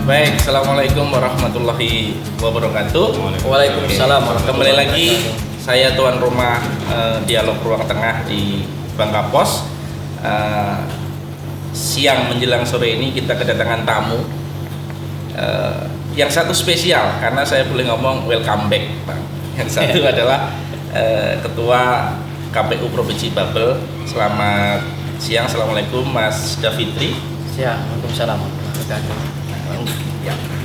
Baik, Assalamualaikum warahmatullahi wabarakatuh. Waalaikumsalam. Kembali lagi saya tuan rumah dialog ruang tengah di Bangka Pos. Siang menjelang sore ini kita kedatangan tamu yang satu spesial karena saya boleh ngomong welcome back, Bang. Yang satu adalah Ketua KPU Provinsi Babel. Selamat siang, Assalamualaikum Mas Davitri. Siang, Waalaikumsalam.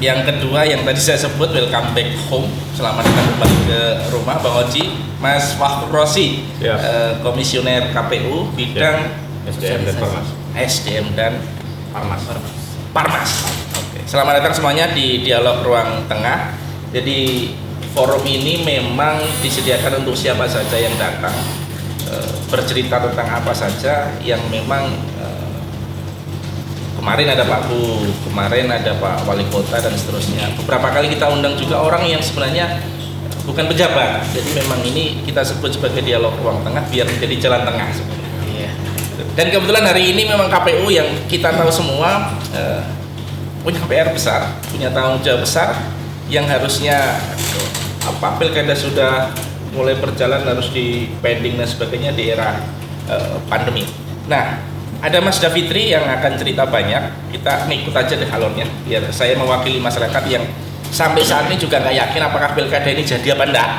Yang kedua yang tadi saya sebut welcome back home, selamat datang kembali ke rumah, Bang Oji. Mas Fahru Rosi, komisioner KPU bidang SDM dan Parmas. Oke. Selamat datang semuanya di dialog ruang tengah. Jadi forum ini memang disediakan untuk siapa saja yang datang, bercerita tentang apa saja yang memang kemarin ada Pak Bu, kemarin ada Pak Wali Kota dan seterusnya. Beberapa kali kita undang juga orang yang sebenarnya bukan pejabat. Jadi memang ini kita sebut sebagai dialog ruang tengah biar menjadi jalan tengah sebenarnya. Iya. Dan kebetulan hari ini memang KPU yang kita tahu semua punya PR besar, punya tanggung jawab besar yang harusnya pilkada sudah mulai berjalan harus di pending dan sebagainya di era pandemi. Nah, ada Mas Davitri yang akan cerita banyak. Kita ngikut aja deh alurnya biar saya mewakili masyarakat yang sampai saat ini juga nggak yakin apakah pilkada ini jadi apa enggak.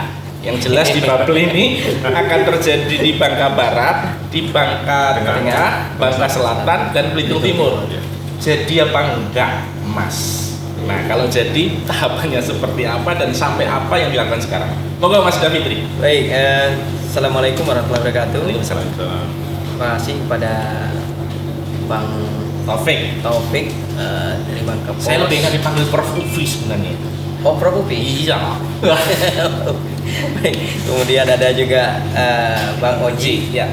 Yang jelas di Babel ini akan terjadi di Bangka Barat, di Bangka Tengah, Bangka Selatan, dan Belitung Timur. Jadi apa enggak, Mas? Nah, kalau jadi tahapannya seperti apa dan sampai apa yang dilakukan sekarang? Monggo Mas Davitri. Baik, Assalamualaikum warahmatullahi wabarakatuh. Waalaikumsalam. Terima kasih kepada Bang Taufik dari Bangka Pos. Saya lebih enak dipanggil Prof Ufi sebenarnya. Oh, Prof Upi. Iya. Baik. Kemudian ada juga Bang Oji, ya.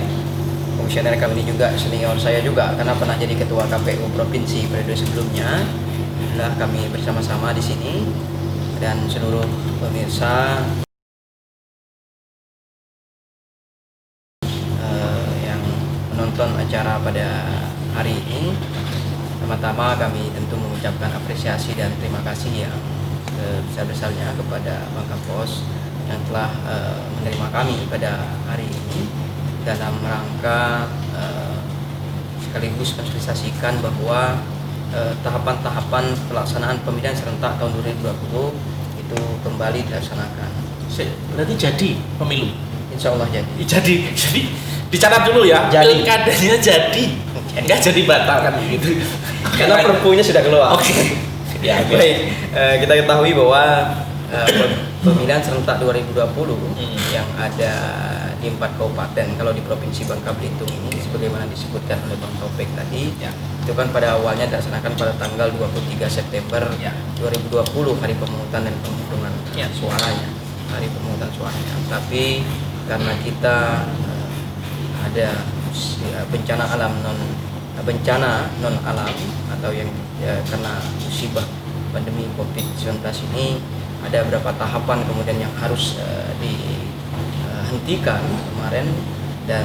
komisioner kami ini juga senior saya juga karena pernah jadi ketua KPU provinsi periode sebelumnya. Alhamdulillah kami bersama-sama di sini dan seluruh pemirsa yang menonton acara pada hari ini. Pertama-tama kami tentu mengucapkan apresiasi dan terima kasih yang sebesar-besarnya kepada Bangka Pos yang telah menerima kami pada hari ini dalam rangka sekaligus mensosialisasikan bahwa tahapan-tahapan pelaksanaan pemilihan serentak tahun 2020 itu kembali dilaksanakan. Berarti jadi pemilu. Insya Allah jadi. Jadi dicatat dulu ya. Pilkadanya jadi. Enggak jadi batal kan gitu. Karena perpunya sudah keluar. Oke. Ya, baik. Kita ketahui bahwa pemilihan serentak 2020 yang ada di 4 kabupaten, kalau di Provinsi Bangka Belitung ini sebagaimana disebutkan oleh Bang Taufik tadi, itu kan pada awalnya dilaksanakan pada tanggal 23 September 2020 hari pemungutan dan penghitungan suaranya, hari pemungutan suaranya. Tapi karena kita ada bencana non alam atau yang karena musibah pandemi COVID-19 ini, ada beberapa tahapan kemudian yang harus dihentikan kemarin, dan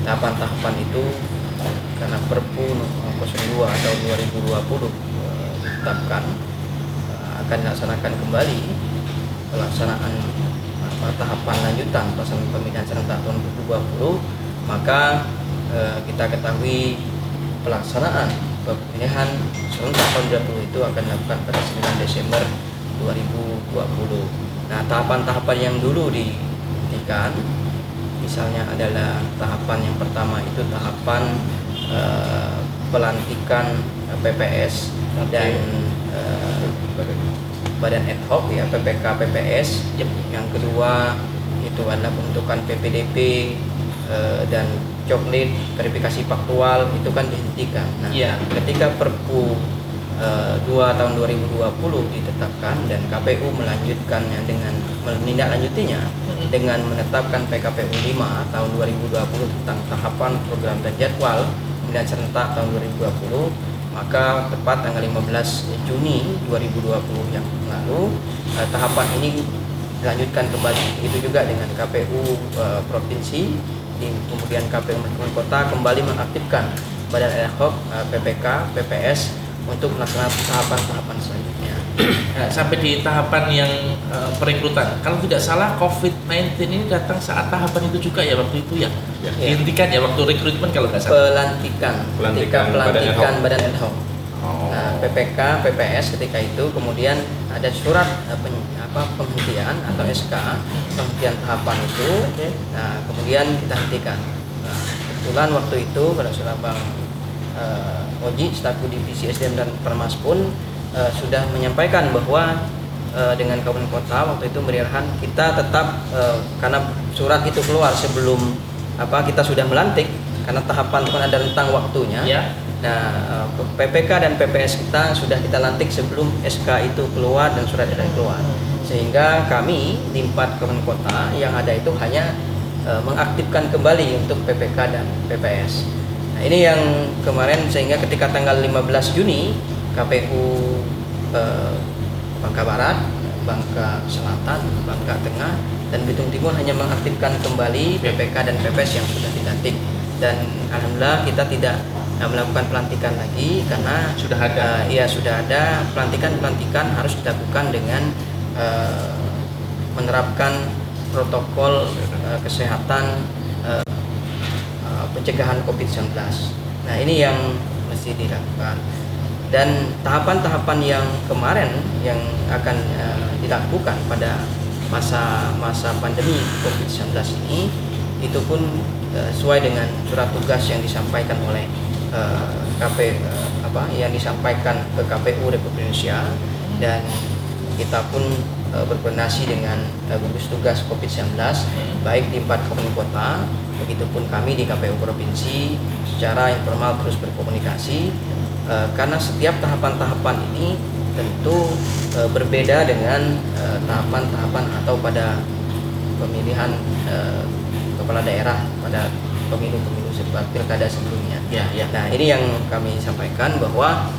tahapan-tahapan itu karena Perpu 02 tahun 2020 ditetapkan akan dilaksanakan kembali pelaksanaan tahapan lanjutan pelaksanaan pemilihan serentak tahun 2020, maka kita ketahui pelaksanaan pemilihan serentak tahun 2020 itu akan dilakukan pada 9 Desember 2020. Nah, tahapan-tahapan yang dulu dihentikan misalnya adalah tahapan yang pertama itu tahapan pelantikan PPS dan badan ad hoc ya, PPK PPS. Yang kedua itu adalah pembentukan PPDP dan coklit verifikasi faktual itu kan dihentikan. Nah, ketika Perpu 2 tahun 2020 ditetapkan dan KPU melanjutkannya dengan menindaklanjutinya dengan menetapkan PKPU 5 tahun 2020 tentang tahapan program dan jadwal pemilihan serentak tahun 2020, maka tepat tanggal 15 Juni 2020 yang lalu tahapan ini dilanjutkan kembali. Begitu juga dengan KPU provinsi, kemudian KPU Kota kembali mengaktifkan badan ad hoc PPK PPS untuk melaksanakan tahapan-tahapan selanjutnya. Nah, sampai di tahapan yang perekrutan. Kalau tidak salah COVID-19 ini datang saat tahapan itu juga ya waktu itu ya. Ya. Dihentikan ya waktu rekrutmen kalau nggak salah. Pelantikan badan ad hoc. Oh. Nah, PPK, PPS ketika itu kemudian ada surat penghentian atau SK penghentian tahapan itu. Nah, kemudian kita hentikan. Nah, kebetulan waktu itu pada saat Bang Oji, staf divisi SDM dan Permas pun sudah menyampaikan bahwa dengan Kabupaten Kota waktu itu beri arahan kita tetap karena surat itu keluar sebelum kita sudah melantik, karena tahapan itu kan ada rentang waktunya. Ya. Nah, PPK dan PPS kita sudah kita lantik sebelum SK itu keluar dan surat edaran keluar, sehingga kami di 4 Kabupaten Kota yang ada itu hanya mengaktifkan kembali untuk PPK dan PPS. Nah, ini yang kemarin, sehingga ketika tanggal 15 Juni KPU Bangka Barat, Bangka Selatan, Bangka Tengah, dan Belitung Timur hanya mengaktifkan kembali PPK dan PPS yang sudah dilantik. Dan alhamdulillah kita tidak melakukan pelantikan lagi karena Sudah ada. Sudah ada. Pelantikan harus dilakukan dengan menerapkan protokol kesehatan pencegahan COVID-19. Nah, ini yang mesti dilakukan. Dan tahapan-tahapan yang kemarin yang akan dilakukan pada masa pandemi COVID-19 ini, itu pun sesuai dengan surat tugas yang disampaikan oleh yang disampaikan ke KPU Republik Indonesia, dan kita pun berkoordinasi dengan gugus tugas COVID-19 baik di 4 kabupaten kota, begitupun kami di KPU provinsi secara informal terus berkomunikasi, karena setiap tahapan-tahapan ini tentu berbeda dengan tahapan-tahapan atau pada pemilihan kepala daerah pada pemilu-pemilu seperti pilkada sebelumnya. Ya. Nah, ini yang kami sampaikan bahwa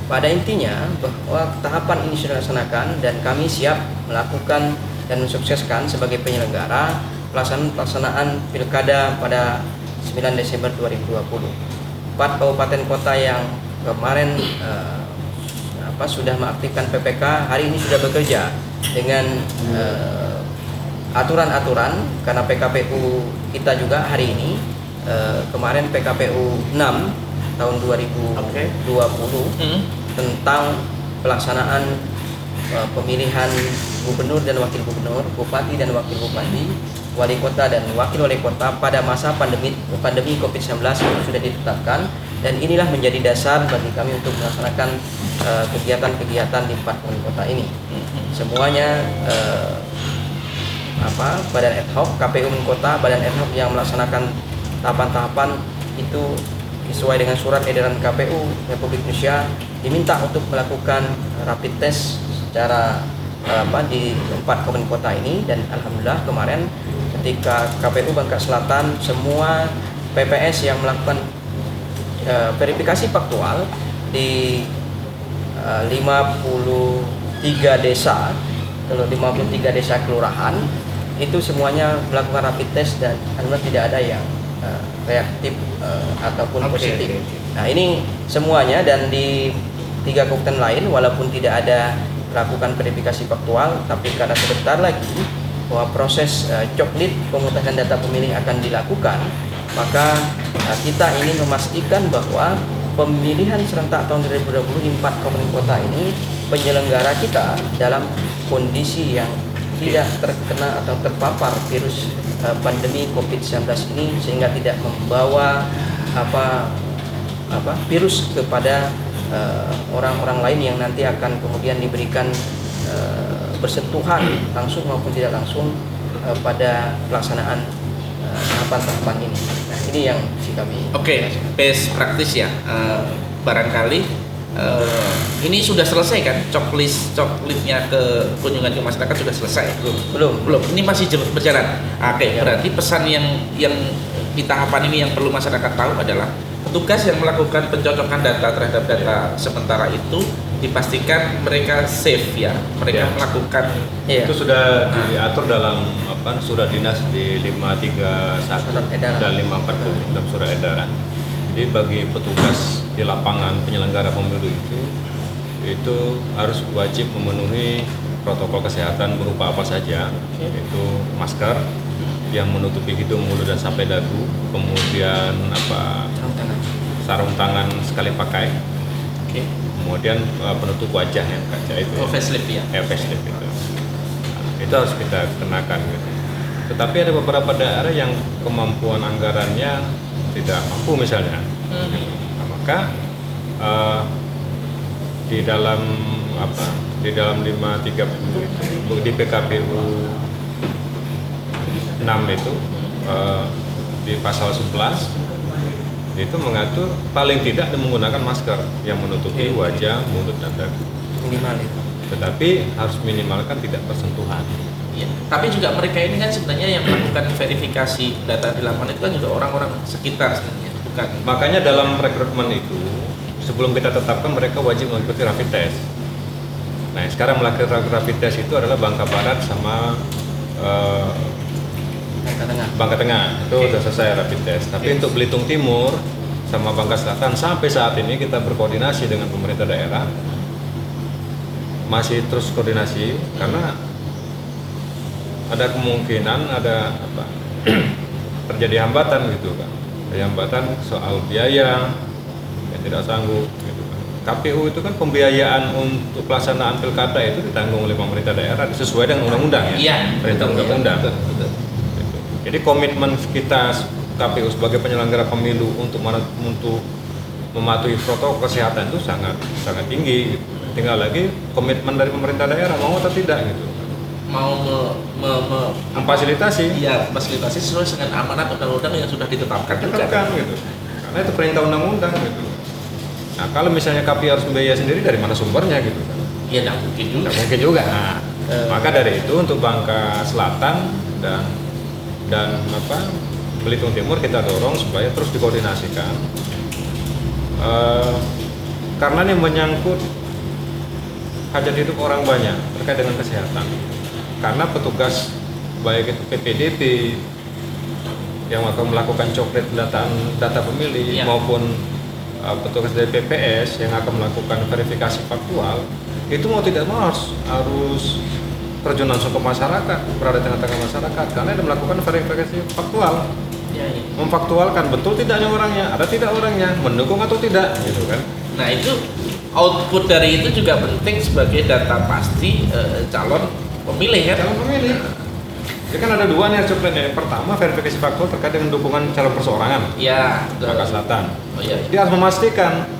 pada intinya bahwa tahapan ini sudah dilaksanakan dan kami siap melakukan dan mensukseskan sebagai penyelenggara pelaksanaan pilkada pada 9 Desember 2020. 4 kabupaten kota yang kemarin sudah mengaktifkan PPK hari ini sudah bekerja dengan aturan-aturan, karena PKPU kita juga hari ini kemarin PKPU 6 tahun 2020 tentang pelaksanaan pemilihan gubernur dan wakil gubernur, bupati dan wakil bupati, wali kota dan wakil wali kota pada masa pandemi COVID-19 itu sudah ditetapkan, dan inilah menjadi dasar bagi kami untuk melaksanakan kegiatan-kegiatan di 4 kabupaten kota ini. Semuanya badan ad hoc, KPU kota, badan ad hoc yang melaksanakan tahapan-tahapan itu sesuai dengan surat edaran KPU Republik Indonesia diminta untuk melakukan rapid test secara di 4 kabupaten kota ini. Dan alhamdulillah kemarin ketika KPU Bangka Selatan semua PPS yang melakukan verifikasi faktual di 53 desa, kalau 53 desa kelurahan itu semuanya melakukan rapid test dan alhamdulillah tidak ada yang reaktif ataupun positif. Nah, ini semuanya, dan di 3 kabupaten lain walaupun tidak ada melakukan verifikasi faktual, tapi karena sebentar lagi bahwa proses coklit pemutahiran data pemilih akan dilakukan, maka kita ingin memastikan bahwa pemilihan serentak tahun 2020 di 4 kabupaten kota ini penyelenggara kita dalam kondisi yang tidak terkena atau terpapar virus pandemi COVID-19 ini, sehingga tidak membawa virus kepada orang-orang lain yang nanti akan kemudian diberikan bersentuhan langsung maupun tidak langsung pada pelaksanaan tahapan-tahapan ini. Nah, ini yang kami. Oke, best practice ya. Barangkali ini sudah selesai kan, coklitnya ke kunjungan ke masyarakat sudah selesai? Belum. Ini masih berjalan. Oke, berarti pesan yang di tahapan ini yang perlu masyarakat tahu adalah petugas yang melakukan pencocokan data terhadap data sementara itu dipastikan mereka safe ya, mereka melakukan itu sudah diatur dalam surat dinas di 531 dan 540 dalam surat edaran. Jadi bagi petugas di lapangan penyelenggara pemilu itu harus wajib memenuhi protokol kesehatan berupa apa saja, yaitu masker yang menutupi hidung, mulut dan sampai dagu, kemudian sarung tangan sekali pakai, kemudian penutup wajah yang kaca itu, facelift ya, facelift itu. Nah, itu harus kita kenakan gitu. Tetapi ada beberapa daerah yang kemampuan anggarannya tidak mampu misalnya, nah, maka di dalam 530 itu di PKPU 6 itu di pasal 11 itu mengatur paling tidak menggunakan masker yang menutupi wajah, mulut dan dagu. Minimal itu. Tetapi harus minimalkan tidak bersentuhan. Ya. Tapi juga mereka ini kan sebenarnya yang melakukan verifikasi data di lapangan itu kan juga orang-orang sekitar sebenarnya, bukan? Makanya dalam rekrutmen itu sebelum kita tetapkan mereka wajib mengikuti rapid test. Nah sekarang melakukan rapid test itu adalah Bangka Barat sama Bangka Tengah itu sudah selesai rapid test. Tapi untuk Belitung Timur sama Bangka Selatan sampai saat ini kita berkoordinasi dengan pemerintah daerah, masih terus koordinasi karena ada kemungkinan terjadi hambatan gitu kan, hambatan soal biaya yang tidak sanggup gitu kan. KPU itu kan pembiayaan untuk pelaksanaan pilkada itu ditanggung oleh pemerintah daerah sesuai dengan undang-undang ya, perintah undang-undang. Gitu. Jadi komitmen kita KPU sebagai penyelenggara pemilu untuk mematuhi protokol kesehatan itu sangat tinggi. Gitu. Tinggal lagi komitmen dari pemerintah daerah mau atau tidak gitu. Mau memfasilitasi. Iya, fasilitasi sesuai dengan amanat undang-undang yang sudah ditetapkan gitu. Karena itu perintah undang-undang gitu. Nah, kalau misalnya KPU harus membiayai sendiri, dari mana sumbernya gitu kan? Iya, nggak mungkin juga. Nggak mungkin juga. Nah, maka dari itu untuk Bangka Selatan dan Belitung Timur kita dorong supaya terus dikoordinasikan. Karena ini menyangkut hajat hidup orang banyak terkait dengan kesehatan. Karena petugas baik itu PPDP yang akan melakukan coklat data pemilih maupun petugas dari PPS yang akan melakukan verifikasi faktual itu mau tidak mau harus terjun langsung ke masyarakat, berada di tengah-tengah masyarakat karena dia melakukan verifikasi faktual, memfaktualkan betul tidaknya orangnya, ada tidak orangnya, mendukung atau tidak, gitu kan? Nah itu output dari itu juga penting sebagai data pasti calon pemilih ya. Calon pemilih. Jadi kan ada dua nih coklatnya. Yang pertama verifikasi faktual terkait dengan dukungan calon perseorangan. Iya. Bangka Selatan. Oh iya. Dia harus memastikan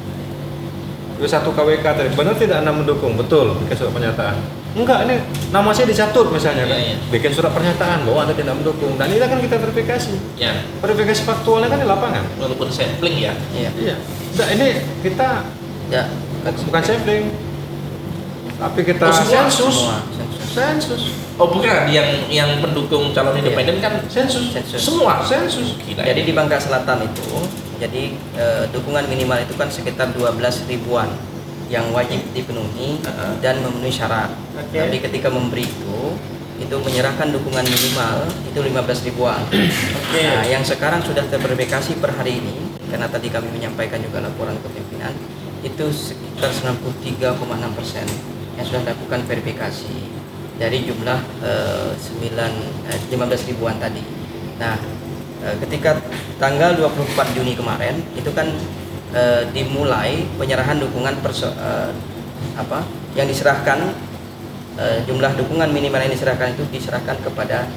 W1 KWK tadi benar tidak Anda mendukung, betul, bikin surat pernyataan. Enggak, ini nama saya dicatut misalnya kan. Bikin surat pernyataan bahwa Anda tidak mendukung. Dan ini kan kita verifikasi. Ya. Verifikasi faktualnya kan di lapangan. Walaupun sampling ya. Iya. Nah, ini kita bukan sampling. Tapi kita sensus. Oh bukan, yang pendukung calon independen kan sensus. Semua sensus. Gila. Jadi di Bangka Selatan itu, jadi dukungan minimal itu kan sekitar 12 ribuan yang wajib dipenuhi dan memenuhi syarat. Tapi ketika memberi itu menyerahkan dukungan minimal itu 15 ribuan. Nah, yang sekarang sudah terverifikasi per hari ini, karena tadi kami menyampaikan juga laporan ke pimpinan, itu sekitar 93,6% yang sudah lakukan verifikasi dari jumlah 15 ribuan tadi. Nah, ketika tanggal 24 Juni kemarin itu kan dimulai penyerahan dukungan yang diserahkan, jumlah dukungan minimal yang diserahkan itu diserahkan kepada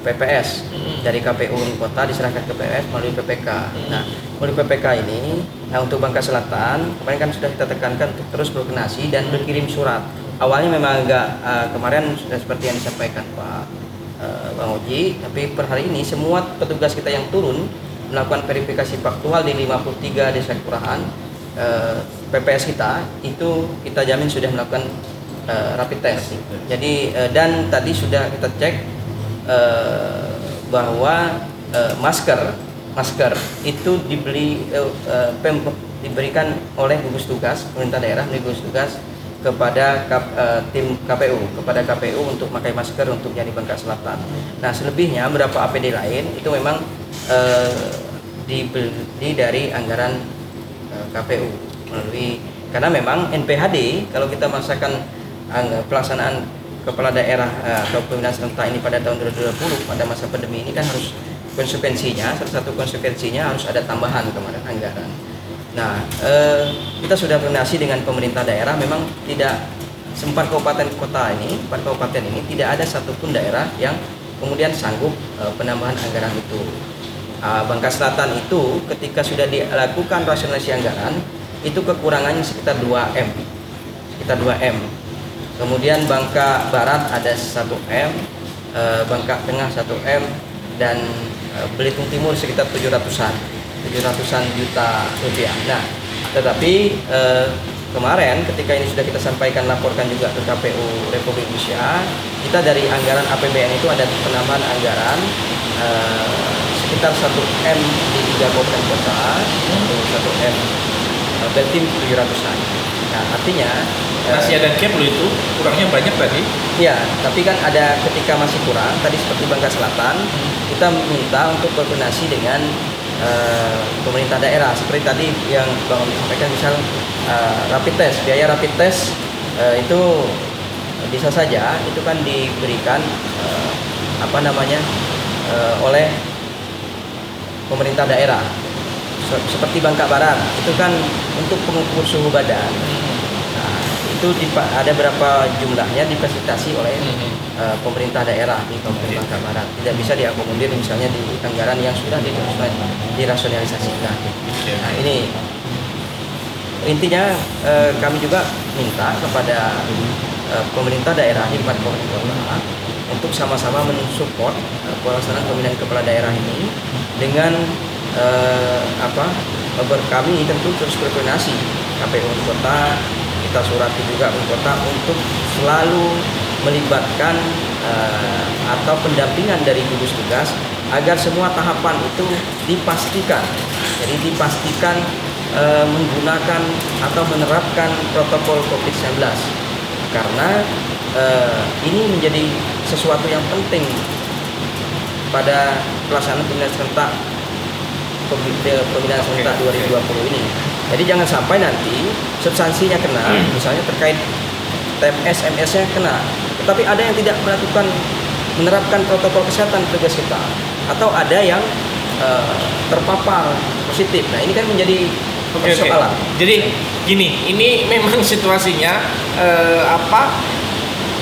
PPS dari KPU Kota, diserahkan ke PPS melalui PPK. Nah, melalui PPK ini, untuk Bangka Selatan kemarin kan sudah kita tekankan untuk terus berkoordinasi dan berkirim surat. Awalnya memang agak kemarin sudah seperti yang disampaikan Pak Bang Oji, tapi per hari ini semua petugas kita yang turun melakukan verifikasi faktual di 53 desa kelurahan PPS kita itu kita jamin sudah melakukan rapid test. Jadi dan tadi sudah kita cek bahwa masker itu diberikan oleh gugus tugas pemerintah daerah, gugus tugas kepada tim KPU, kepada KPU untuk memakai masker untuk jadi Bangka Selatan. Nah, selebihnya beberapa APD lain itu memang dibeli dari anggaran KPU melalui, karena memang NPHD kalau kita merasakan pelaksanaan kepala daerah atau pemilihan serentak ini pada tahun 2020 pada masa pandemi ini kan harus konsekuensinya, salah satu konsekuensinya harus ada tambahan kemarin anggaran. Nah, kita sudah koordinasi dengan pemerintah daerah, memang tidak sempat kabupaten kota ini, 4 kabupaten ini tidak ada satupun daerah yang kemudian sanggup penambahan anggaran itu. Bangka Selatan itu ketika sudah dilakukan rasionalisasi anggaran itu kekurangannya sekitar 2M, sekitar 2M. Kemudian Bangka Barat ada 1M, Bangka Tengah 1M, dan Belitung Timur sekitar 700-an juta rupiah. Nah, tetapi kemarin ketika ini sudah kita sampaikan, laporkan juga ke KPU Republik Indonesia, kita dari anggaran APBN itu ada penambahan anggaran sekitar 1M di 3 kabupaten kota, 1M Beltim 700-an. Nah, artinya masih ada gap loh, itu kurangnya banyak tadi. Ya, tapi kan ada ketika masih kurang. Tadi seperti Bangka Selatan, kita minta untuk koordinasi dengan pemerintah daerah. Seperti tadi yang Bang Om sampaikan, misal rapid test, biaya rapid test itu bisa saja itu kan diberikan oleh pemerintah daerah. Seperti Bangka Barat itu kan untuk pengukur suhu badan. Nah, itu ada berapa jumlahnya difasilitasi oleh pemerintah daerah di Kabupaten Bangka Barat. Tidak bisa diakomodir misalnya di anggaran yang sudah dirasionalisasikan. Nah, ini intinya kami juga minta kepada pemerintah daerah di 4 kabupaten kota untuk sama-sama mensupport pelaksanaan pemilihan kepala daerah ini dengan kami tentu terus berkoordinasi KPU kota, kita surati juga kota untuk selalu melibatkan atau pendampingan dari gugus tugas agar semua tahapan itu dipastikan. Jadi dipastikan menggunakan atau menerapkan protokol COVID-19 karena ini menjadi sesuatu yang penting pada pelaksanaan pemilihan serentak pemilihan serentak 2020 ini. Jadi jangan sampai nanti substansinya kena, misalnya terkait TMS, MS-nya kena, tetapi ada yang tidak menerapkan protokol kesehatan tugas kita, atau ada yang terpapar positif. Nah, ini kan menjadi persoalan. Jadi gini, ini memang situasinya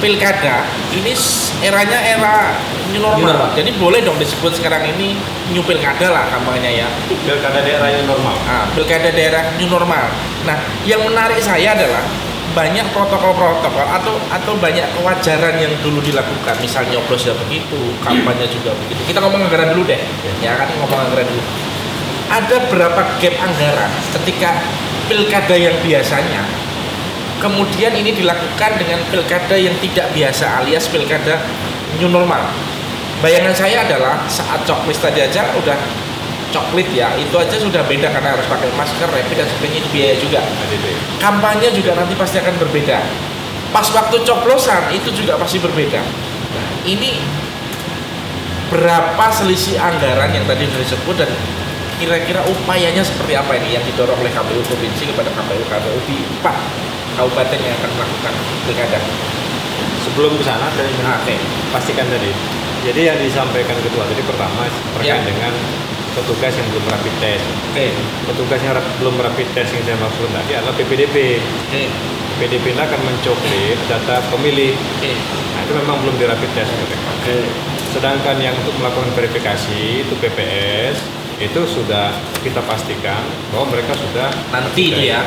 pilkada ini eranya era new normal. Jadi boleh dong disebut sekarang ini new pilkada lah kampanye ya. Pilkada daerah new normal. Pilkada daerah new normal. Nah, yang menarik saya adalah banyak protokol-protokol atau banyak kewajaran yang dulu dilakukan. Misalnya nyoblos ya begitu, kampanye juga begitu. Kita ngomong anggaran dulu deh. Ya kan, ngomong anggaran dulu. Ada berapa gap anggaran ketika pilkada yang biasanya kemudian ini dilakukan dengan pilkada yang tidak biasa alias pilkada new normal. Bayangan saya adalah saat coklis tadi aja udah coklit ya, itu aja sudah beda karena harus pakai masker, rapid dan sebagainya, itu biaya juga. Kampanye juga nanti pasti akan berbeda. Pas waktu coblosan itu juga pasti berbeda. Nah, ini berapa selisih anggaran yang tadi disebut dan kira-kira upayanya seperti apa ini yang didorong oleh KPU Provinsi kepada KPU di 4 kabupaten yang akan melakukan pilkada? Sebelum ke sana saya ingin pastikan tadi. Jadi yang disampaikan ketua tadi pertama terkait dengan petugas yang belum rapid test. Petugas yang belum rapid test yang saya maksud tadi adalah PPDP. PPDP ini akan mencoklit data pemilih. Nah, itu memang belum di rapid test. Sedangkan yang untuk melakukan verifikasi itu PPS itu sudah kita pastikan bahwa mereka sudah nanti itu ya.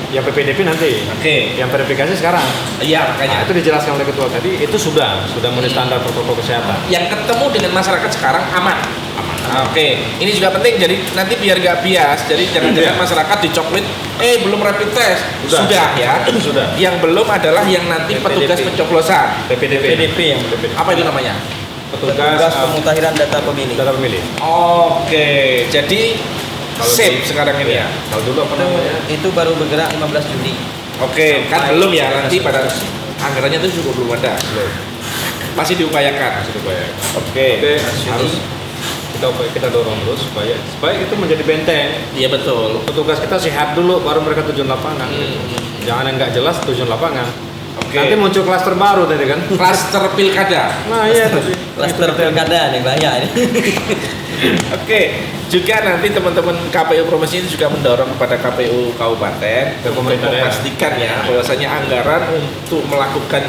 Ya PPDP nanti. Yang verifikasi sekarang. Iya, makanya. Nah, itu dijelaskan oleh ketua tadi, itu sudah memenuhi standar protokol kesehatan. Yang ketemu dengan masyarakat sekarang aman. Ini juga penting. Jadi nanti biar gak bias. Jadi jangan-jangan masyarakat dicoklit, belum rapid test. Sudah ya. Sudah. Yang belum adalah yang nanti petugas pencoblosan. PPDP. Apa itu namanya? Petugas pemutahiran data pemilih. Jadi sip sekarang ini ya. Kalau dulu apa namanya? Itu baru bergerak 15 Juli. Kan belum ya, nanti pada anggarannya itu juga belum ada. Masih diupayakan. Harus kita dorong terus supaya itu menjadi benteng. Iya betul. Petugas kita sehat dulu, baru mereka terjun lapangan. Jangan yang nggak jelas terjun lapangan. Oke. Nanti muncul klaster baru tadi kan. Klaster pilkada. Nah iya tuh. Klaster pilkada nih banyak ini. Oke, juga nanti teman-teman KPU provinsi itu juga mendorong kepada KPU kabupaten ke pemerintah daerah memastikan ya bahwasanya anggaran untuk melakukan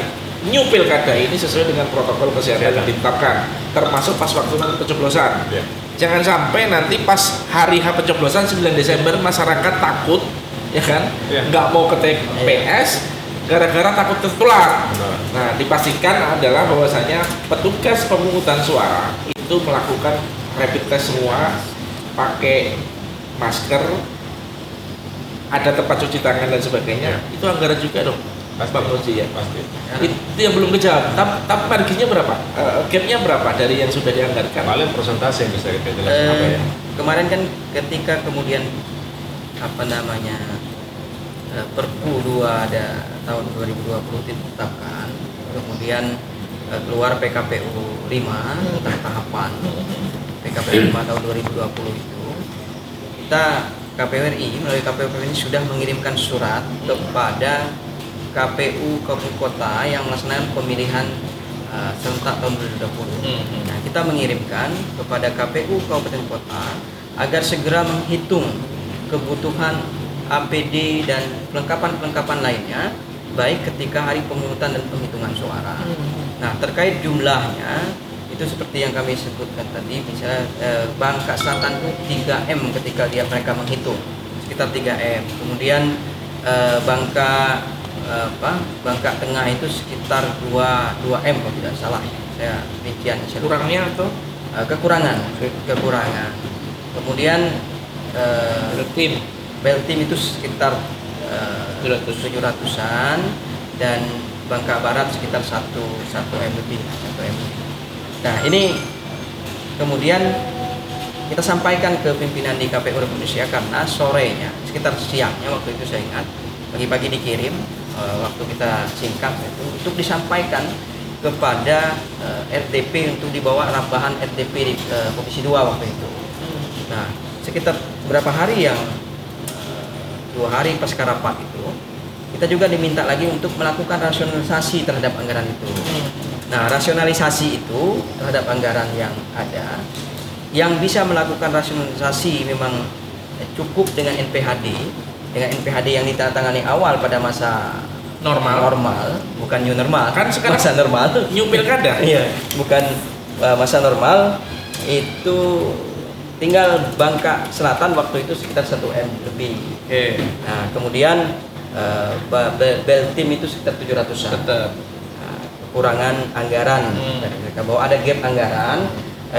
new pilkada ini sesuai dengan protokol kesehatan yang ditetapkan, termasuk pas waktu nanti pencoblosan. Ya. Jangan sampai nanti pas hari H pencoblosan 9 Desember masyarakat takut, ya kan, Ya. nggak mau ke TPS gara-gara takut tertular. Nah, dipastikan adalah bahwasanya petugas pemungutan suara itu melakukan rapid test semua, pakai masker, ada tempat cuci tangan dan sebagainya. Itu anggaran juga dong, Pak Moji ya. Pasti. Itu yang belum kejawab. Tapi marginnya berapa? Gapnya berapa dari yang sudah dianggarkan? Paling persentase yang bisa kita jelaskan apa ya? Kemarin kan ketika kemudian apa namanya Perpu 2 ada tahun 2020 ditetapkan, kemudian keluar PKPU 5 tentang tahapan PKPU 5 tahun 2020 itu, kita KPU RI melalui KPU ini sudah mengirimkan surat kepada KPU kabupaten kota yang melaksanakan pemilihan serentak tahun 2020. Nah, kita mengirimkan kepada KPU kabupaten kota agar segera menghitung kebutuhan APD dan pelengkapan-pelengkapan lainnya baik ketika hari pemungutan dan penghitungan suara. Nah, terkait jumlahnya itu seperti yang kami sebutkan tadi, misalnya Bangka Selatan itu 3M ketika mereka menghitung, sekitar 3M. Kemudian Bangka Tengah itu sekitar 2M kalau tidak salah. Saya demikian. Kurangnya atau kekurangan. Kemudian Beltim itu sekitar 700-an dan Bangka Barat sekitar 1 M lebih. Nah, ini kemudian kita sampaikan ke pimpinan di KPU Republik Indonesia karena sorenya, sekitar siangnya waktu itu saya ingat, pagi-pagi dikirim, waktu kita singkat itu untuk disampaikan kepada RDP untuk dibawa rambahan RDP di Komisi 2 waktu itu. Nah, sekitar berapa hari yang 2 hari pasca rapat itu, kita juga diminta lagi untuk melakukan rasionalisasi terhadap anggaran itu. Nah, rasionalisasi itu terhadap anggaran yang ada, yang bisa melakukan rasionalisasi memang cukup dengan NPHD yang ditandatangani awal pada masa normal, bukan new normal. Kan sekarang masa normal, new pilkada. Iya, bukan masa normal itu. Tinggal Bangka Selatan waktu itu sekitar 1 M lebih. Nah, kemudian Beltim itu sekitar 700-an. Nah, kekurangan anggaran dari mereka, bahwa ada gap anggaran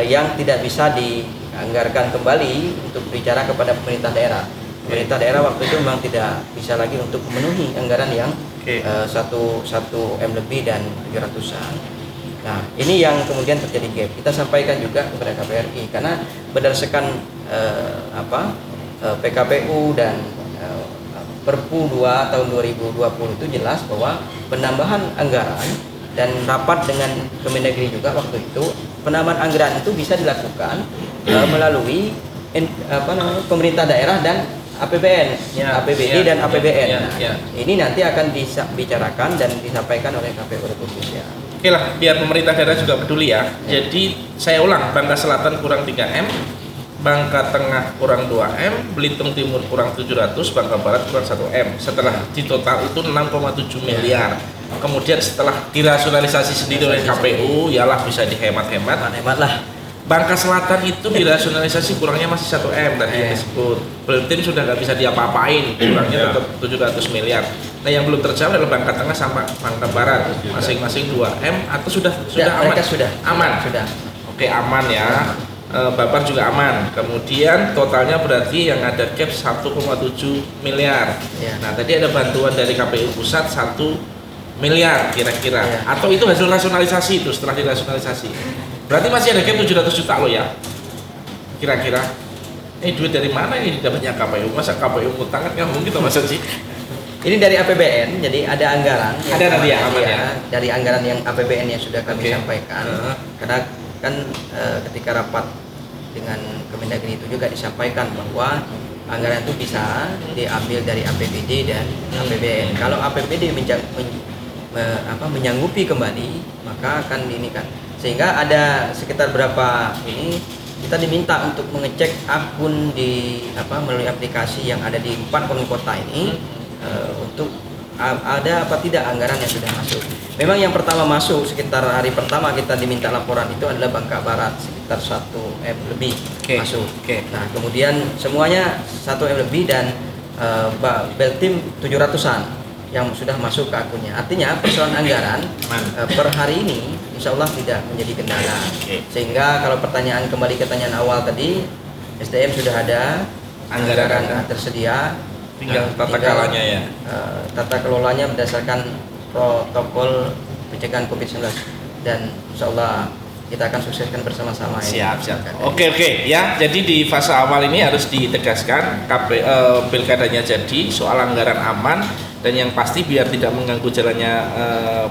yang tidak bisa dianggarkan kembali untuk bicara kepada pemerintah daerah. Pemerintah daerah waktu itu memang tidak bisa lagi untuk memenuhi anggaran yang 1 M lebih dan 700-an. Nah, ini yang kemudian terjadi gap. Kita sampaikan juga kepada KPRI karena berdasarkan PKPU dan Perpu 2 tahun 2020 itu jelas bahwa penambahan anggaran dan rapat dengan Kemendagri juga waktu itu, penambahan anggaran itu bisa dilakukan melalui pemerintah daerah dan APBN, APBD dan APBN. Ini nanti akan dibicarakan dan disampaikan oleh KPU Republik Indonesia. Oke lah, biar pemerintah daerah juga peduli ya. Jadi saya ulang, Bangka Selatan kurang 3M, Bangka Tengah kurang 2M, Belitung Timur kurang 700, Bangka Barat kurang 1M. Setelah di total itu 6,7 miliar. Kemudian setelah dirasionalisasi sendiri oleh KPU, yalah bisa dihemat-hemat. Hemat lah. Bangka Selatan itu dirasionalisasi kurangnya masih 1M tadi yang disebut. Beltim sudah nggak bisa diapa-apain, kurangnya tetap 700 miliar. Nah, yang belum terjawab adalah Bangka Tengah sama Bangka Barat, masing-masing 2M atau sudah aman? Aman. Sudah. Oke, aman ya. Babar juga aman. Kemudian totalnya berarti yang ada gap 1,7 miliar. Nah, tadi ada bantuan dari KPU pusat 1 miliar kira-kira. Atau itu hasil rasionalisasi itu setelah dirasionalisasi. Berarti masih ada gap 700 juta loh ya. Kira-kira. Duit dari mana ini dapatnya KPU? Masa KPU ngutang kan nggak mungkin toh Mas Haji? Ini dari APBN, jadi ada anggaran. Ada nanti ya, aman ya. Dari anggaran yang APBN yang sudah kami sampaikan. Karena kan ketika rapat dengan Kemendagri itu juga disampaikan bahwa anggaran itu bisa diambil dari APBD dan APBN. Kalau APBD menyanggupi kembali, maka akan diinikan. Sehingga ada sekitar berapa ini kita diminta untuk mengecek akun melalui aplikasi yang ada di 4 kota ini untuk ada apa tidak anggaran yang sudah masuk. Memang yang pertama masuk sekitar hari pertama kita diminta laporan itu adalah Bangka Barat sekitar 1M lebih masuk. Nah kemudian semuanya 1M lebih dan Beltim 700-an yang sudah masuk ke akunnya. Artinya persoalan anggaran per hari ini insya Allah tidak menjadi kendala. Sehingga kalau pertanyaan kembali ke pertanyaan awal tadi, SDM sudah ada, anggaran tersedia, tinggal tata kelolanya ya. Tata kelolanya berdasarkan protokol pencegahan COVID-19 dan insya Allah kita akan sukseskan bersama-sama. Siap. Oke ya. Jadi di fase awal ini harus ditegaskan pilkadanya jadi, soal anggaran aman, dan yang pasti biar tidak mengganggu jalannya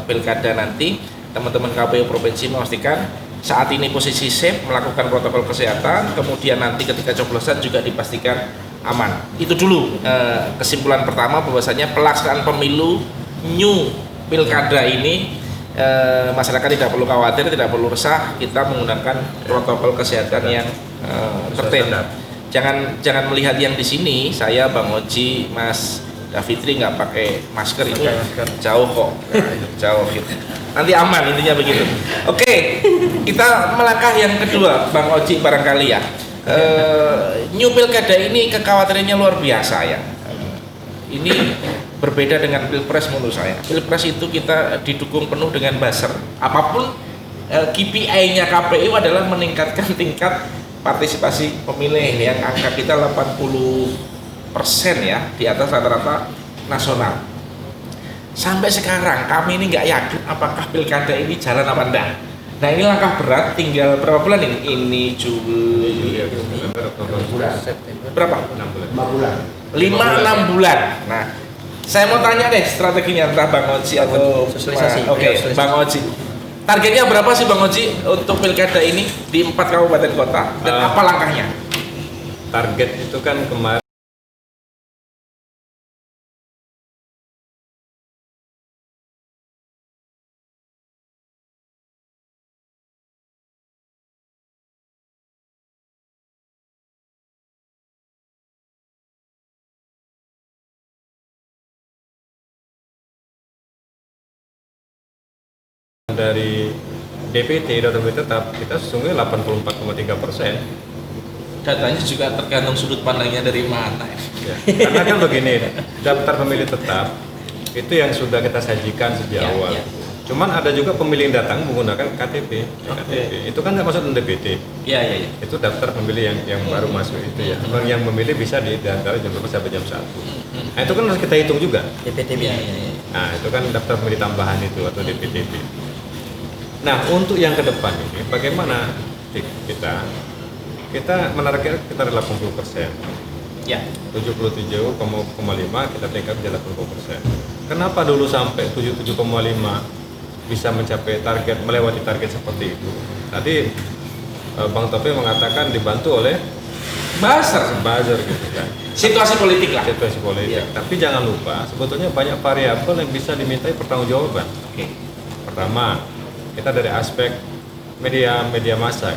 pilkada nanti, teman-teman KPU provinsi memastikan saat ini posisi safe, melakukan protokol kesehatan, kemudian nanti ketika coblosan juga dipastikan aman. Itu dulu kesimpulan pertama, bahwasanya pelaksanaan pemilu new pilkada ini masyarakat tidak perlu khawatir, tidak perlu resah, kita menggunakan protokol kesehatan yang tertib. Jangan melihat yang di sini, saya Bang Oji, Mas Davitri nggak pakai masker itu jauh kok, jauh gitu. Nanti aman, intinya begitu. Oke, kita melangkah yang kedua, Bang Oji barangkali ya. New pilkada ini kekhawatirannya luar biasa ya. Ini berbeda dengan pilpres menurut saya. Pilpres itu kita didukung penuh dengan buzzer. Apapun KPI-nya KPU adalah meningkatkan tingkat partisipasi pemilih yang angka kita 80% ya, di atas rata-rata nasional. Sampai sekarang kami ini nggak yakin apakah pilkada ini jalan apa enggak. Nah ini langkah berat, tinggal berapa bulan ini? Ini Juli, berapa? 5-6 bulan. Nah, saya mau tanya deh strateginya, entah Bang Oji atau sosialisasi. Oke, Bang Oji. Targetnya berapa sih Bang Oji untuk pilkada ini di 4 kabupaten kota dan apa langkahnya? Target itu kan kemarin dari DPT data pemilih tetap kita sesungguhnya 84,3%. Datanya juga tergantung sudut pandangnya dari mana Ya, karena kan begini, daftar pemilih tetap itu yang sudah kita sajikan sejak awal. Ya. Cuman ada juga pemilih yang datang menggunakan KTP. KTP. Itu kan nggak masuk dalam DPT. Iya. Itu daftar pemilih yang baru masuk itu ya. Yang memilih bisa di antara jam 12 sampai jam 1. Nah, itu kan harus kita hitung juga. DPTB. Nah, itu kan daftar pemilih tambahan itu atau DPTB. Nah, untuk yang ke depan ini bagaimana kita menargetkan sekitar 80%. Ya. 77,5 kita tingkat menjadi 80%. Kenapa dulu sampai 77,5 bisa mencapai target, melewati target seperti itu? Tadi Bang Topi mengatakan dibantu oleh buzzer gitu kan. Situasi politik lah. Situasi politik. Ya. Tapi jangan lupa sebetulnya banyak variabel yang bisa dimintai pertanggungjawaban. Oke. Pertama, kita dari aspek media massa.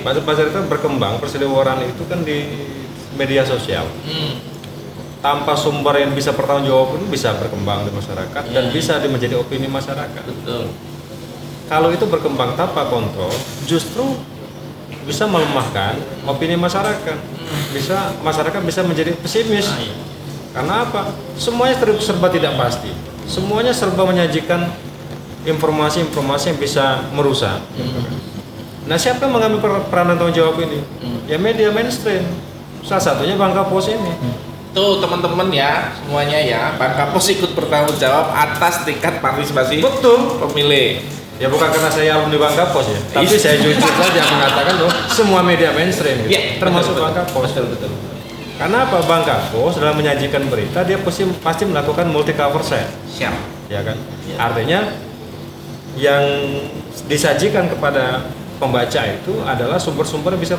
Buzzer itu berkembang, perseliweran itu kan di media sosial. Tanpa sumber yang bisa bertanggung jawab itu bisa berkembang di masyarakat dan bisa menjadi opini masyarakat. Betul. Kalau itu berkembang tanpa kontrol, justru bisa melemahkan opini masyarakat. Masyarakat bisa menjadi pesimis. Karena apa? Semuanya serba tidak pasti. Semuanya serba menyajikan informasi-informasi yang bisa merusak. Nah, siapa yang mengambil peranan tanggung jawab ini? Ya media mainstream. Salah satunya Bangka Pos ini. Tuh teman-teman ya, semuanya ya, Bangka Pos ikut bertanggung jawab atas tingkat partisipasi pemilih. Ya bukan karena saya alumni Bangka Pos ya, tapi saya jujur saja mengatakan loh, semua media mainstream, termasuk Bangka Pos. Betul. Karena apa? Bangka Pos dalam menyajikan berita dia pasti melakukan multi cover set. Siap. Ya kan? Ya. Artinya yang disajikan kepada pembaca itu adalah sumber-sumber yang bisa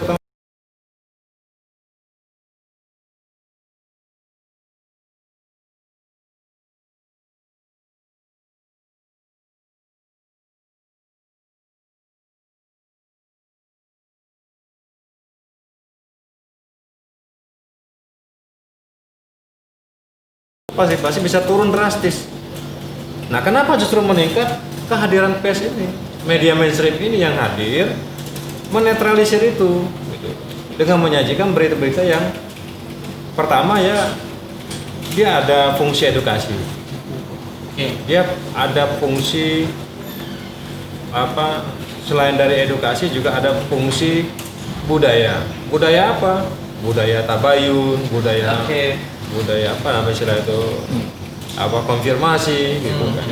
partisipasi bisa turun drastis. Nah, kenapa justru meningkat? Kehadiran pers ini, media mainstream ini yang hadir menetralisir itu gitu. Dengan menyajikan berita-berita yang pertama ya dia ada fungsi edukasi. Dia ada fungsi apa, selain dari edukasi juga ada fungsi budaya. Budaya apa? Budaya tabayun, budaya apa namanya istilah itu, apa, konfirmasi gitu kan.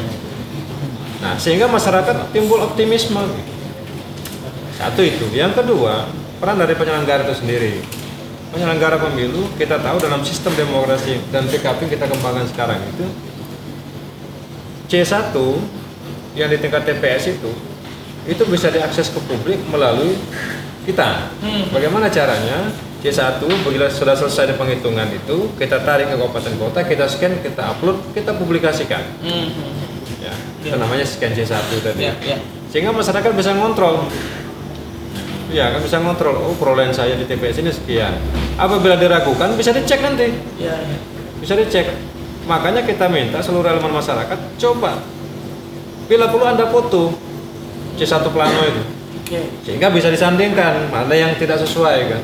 Nah, sehingga masyarakat timbul optimisme. Satu itu. Yang kedua, peran dari penyelenggara itu sendiri. Penyelenggara pemilu, kita tahu dalam sistem demokrasi dan PKP kita kembangkan sekarang itu C1 yang di tingkat TPS itu bisa diakses ke publik melalui kita. Bagaimana caranya? C1 bila sudah selesai di penghitungan itu, kita tarik ke kabupaten kota, kita scan, kita upload, kita publikasikan. Ya, itu namanya scan C1 tadi. Sehingga masyarakat bisa ngontrol. Ya, kan bisa ngontrol. Oh, perolehan saya di TPS ini sekian. Apabila diragukan bisa dicek nanti. Bisa dicek. Makanya kita minta seluruh elemen masyarakat coba bila perlu Anda foto C1 plano itu. Sehingga bisa disandingkan mana yang tidak sesuai kan.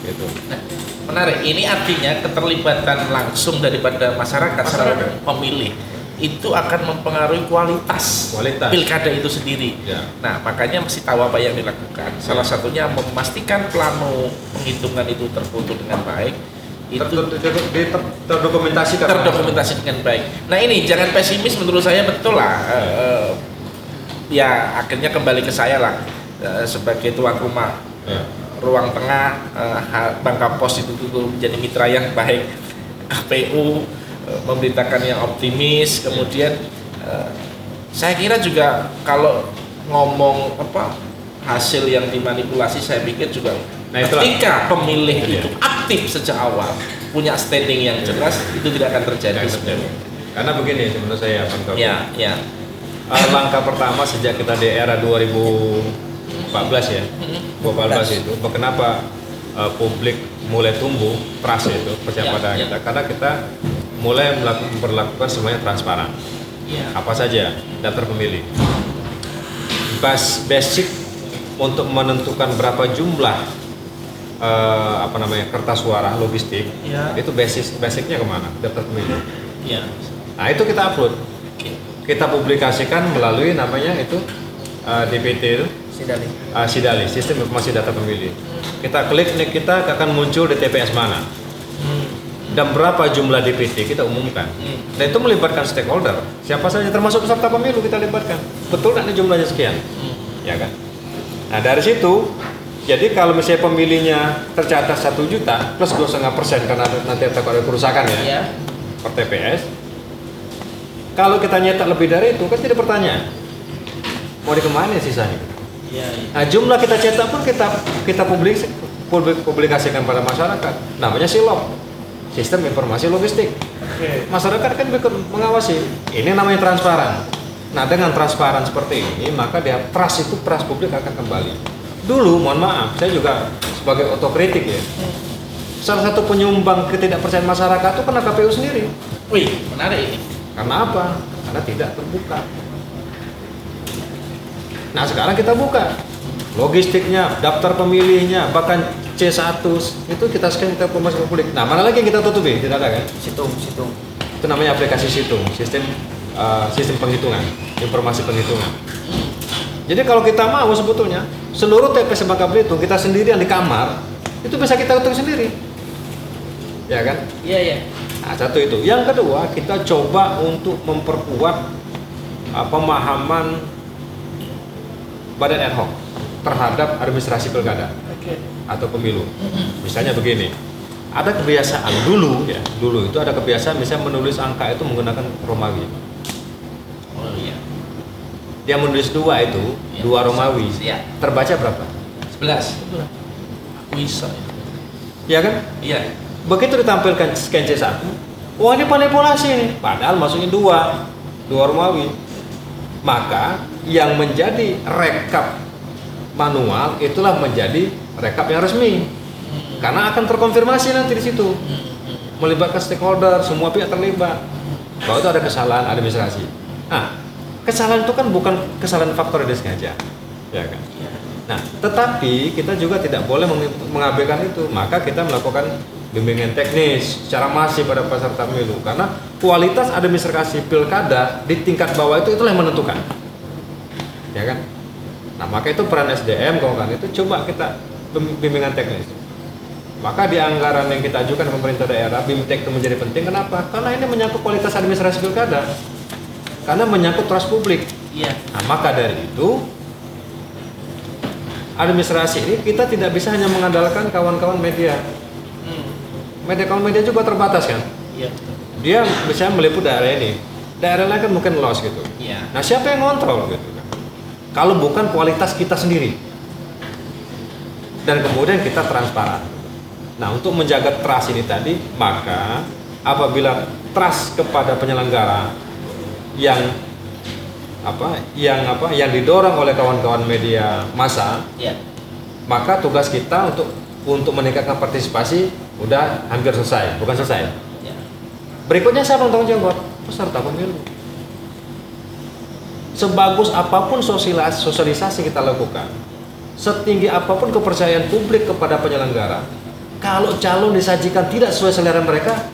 Gitu. Nah, menarik. Ini artinya keterlibatan langsung daripada masyarakat sebagai pemilih itu akan mempengaruhi kualitas pilkada itu sendiri. Nah, makanya mesti tahu apa yang dilakukan. Salah satunya memastikan plano penghitungan itu terfoto dengan baik, terdokumentasi dengan baik. Nah, ini jangan pesimis, menurut saya betul lah. Ya akhirnya kembali ke saya lah sebagai tuan rumah. Ruang tengah, Bangka Pos itu menjadi mitra yang baik. KPU memberitakan yang optimis, kemudian saya kira juga kalau ngomong apa hasil yang dimanipulasi, saya pikir juga ketika pemilih itu aktif sejak awal, punya standing yang jelas, itu tidak akan terjadi sebenarnya. Karena begini menurut saya, Bang Taufik. Langkah pertama sejak kita di era 2014 ya, 2014 itu, kenapa publik mulai tumbuh trust itu percaya pada kita, karena kita mulai memperlakukan semuanya transparan. Apa saja daftar pemilih, basic untuk menentukan berapa jumlah kertas suara logistik, itu basicnya kemana? Daftar pemilih. Nah, itu kita upload, kita publikasikan melalui namanya itu DPT itu, Sidali, Sistem Informasi Data Pemilih. Kita klik, kita akan muncul di TPS mana dan berapa jumlah DPT kita umumkan. Dan itu melibatkan stakeholder, siapa saja termasuk peserta pemilu kita libatkan. Betul nggak nih jumlahnya sekian? Ya kan? Nah, dari situ, jadi kalau misalnya pemilihnya tercatat 1 juta plus 2,5% karena nanti ada kerusakan ya per TPS. Kalau kita nyetak lebih dari itu kan tidak pertanyaan mau dikemana sisanya. Nah, jumlah kita cetak pun kita publikasikan pada masyarakat. Namanya SILOG, Sistem Informasi Logistik. Masyarakat kan ikut mengawasi. Ini namanya transparan. Nah, dengan transparan seperti ini, maka trust publik akan kembali. Dulu, mohon maaf, saya juga sebagai otokritik ya. Salah satu penyumbang ketidakpercayaan masyarakat itu karena KPU sendiri. Wih, menarik ini. Karena apa? Karena tidak terbuka. Nah, sekarang kita buka logistiknya, daftar pemilihnya, bahkan C1 itu kita scan, kita informasi publik. Nah, mana lagi yang kita tutupi? Tidak ada kan? Situng. Itu namanya aplikasi Situng, sistem penghitungan, informasi penghitungan. Jadi kalau kita mau sebetulnya seluruh TPS Bangka Belitung kita sendirian di kamar itu bisa kita hitung sendiri, ya kan? Iya. Nah, satu itu. Yang kedua, kita coba untuk memperkuat pemahaman badan ad hoc terhadap administrasi pilkada atau pemilu. Misalnya begini, ada kebiasaan dulu itu ada kebiasaan misalnya menulis angka itu menggunakan Romawi. Dia menulis 2 itu, 2 Romawi. Terbaca berapa? 11. Aku bisa ya kan? Iya. Begitu ditampilkan scan C1, wah ini manipulasi nih, padahal maksudnya 2 Romawi. Maka yang menjadi rekap manual itulah menjadi rekap yang resmi, karena akan terkonfirmasi nanti di situ. melibatkan stakeholder, semua pihak terlibat. Bahwa itu ada kesalahan administrasi. Nah, kesalahan itu kan bukan kesalahan faktor yang disengaja, ya kan? Nah, tetapi kita juga tidak boleh mengabaikan itu. Maka kita melakukan bimbingan teknis secara masif pada peserta pemilu, karena kualitas administrasi pilkada di tingkat bawah itulah yang menentukan, ya kan? Nah, maka itu peran SDM kawan-kawan itu coba kita bimbingan teknis. Maka di anggaran yang kita ajukan ke pemerintah daerah, BIMTEK itu menjadi penting. Kenapa? Karena ini menyangkut kualitas administrasi pilkada, karena menyangkut trust publik. Iya. Nah, maka dari itu administrasi ini kita tidak bisa hanya mengandalkan kawan-kawan media. Kawan media juga terbatas kan. Iya. Dia bisa meliput daerah ini, daerah lain kan mungkin loss gitu. Iya. Nah, siapa yang ngontrol gitu kan? Kalau bukan kualitas kita sendiri. Dan kemudian kita transparan. Nah, untuk menjaga trust ini tadi, maka apabila trust kepada penyelenggara yang didorong oleh kawan-kawan media massa, Iya. maka tugas kita untuk meningkatkan partisipasi udah hampir selesai, bukan selesai. Iya. Berikutnya siapa yang tanggung jawab? Peserta pemilu. Sebagus apapun sosialisasi kita lakukan, setinggi apapun kepercayaan publik kepada penyelenggara, kalau calon disajikan tidak sesuai selera mereka,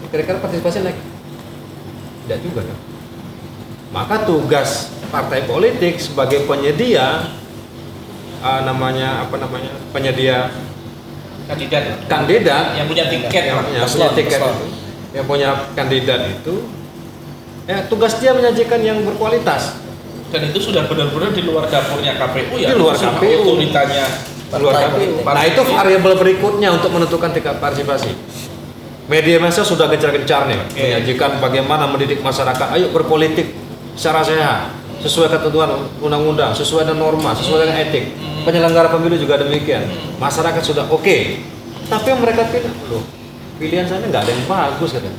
kira-kira partisipasi naik? Tidak juga kan? Maka tugas partai politik sebagai penyedia penyedia kandidat yang punya tiket, yang punya kandidat itu, tugas dia menyajikan yang berkualitas. Dan itu sudah benar-benar di luar dapurnya KPU ya. Di luar KPU. Otoritasnya Luar KPU. Nah, itu variabel berikutnya untuk menentukan tingkat partisipasi. Media massa sudah gencar-gencar nih menyajikan bagaimana mendidik masyarakat, ayo berpolitik secara sehat, sesuai ketentuan undang-undang, sesuai dengan norma, sesuai dengan etik. Penyelenggara pemilu juga demikian. Masyarakat sudah oke. Tapi yang mereka pilih, loh, pilihan saya nggak ada yang bagus katanya.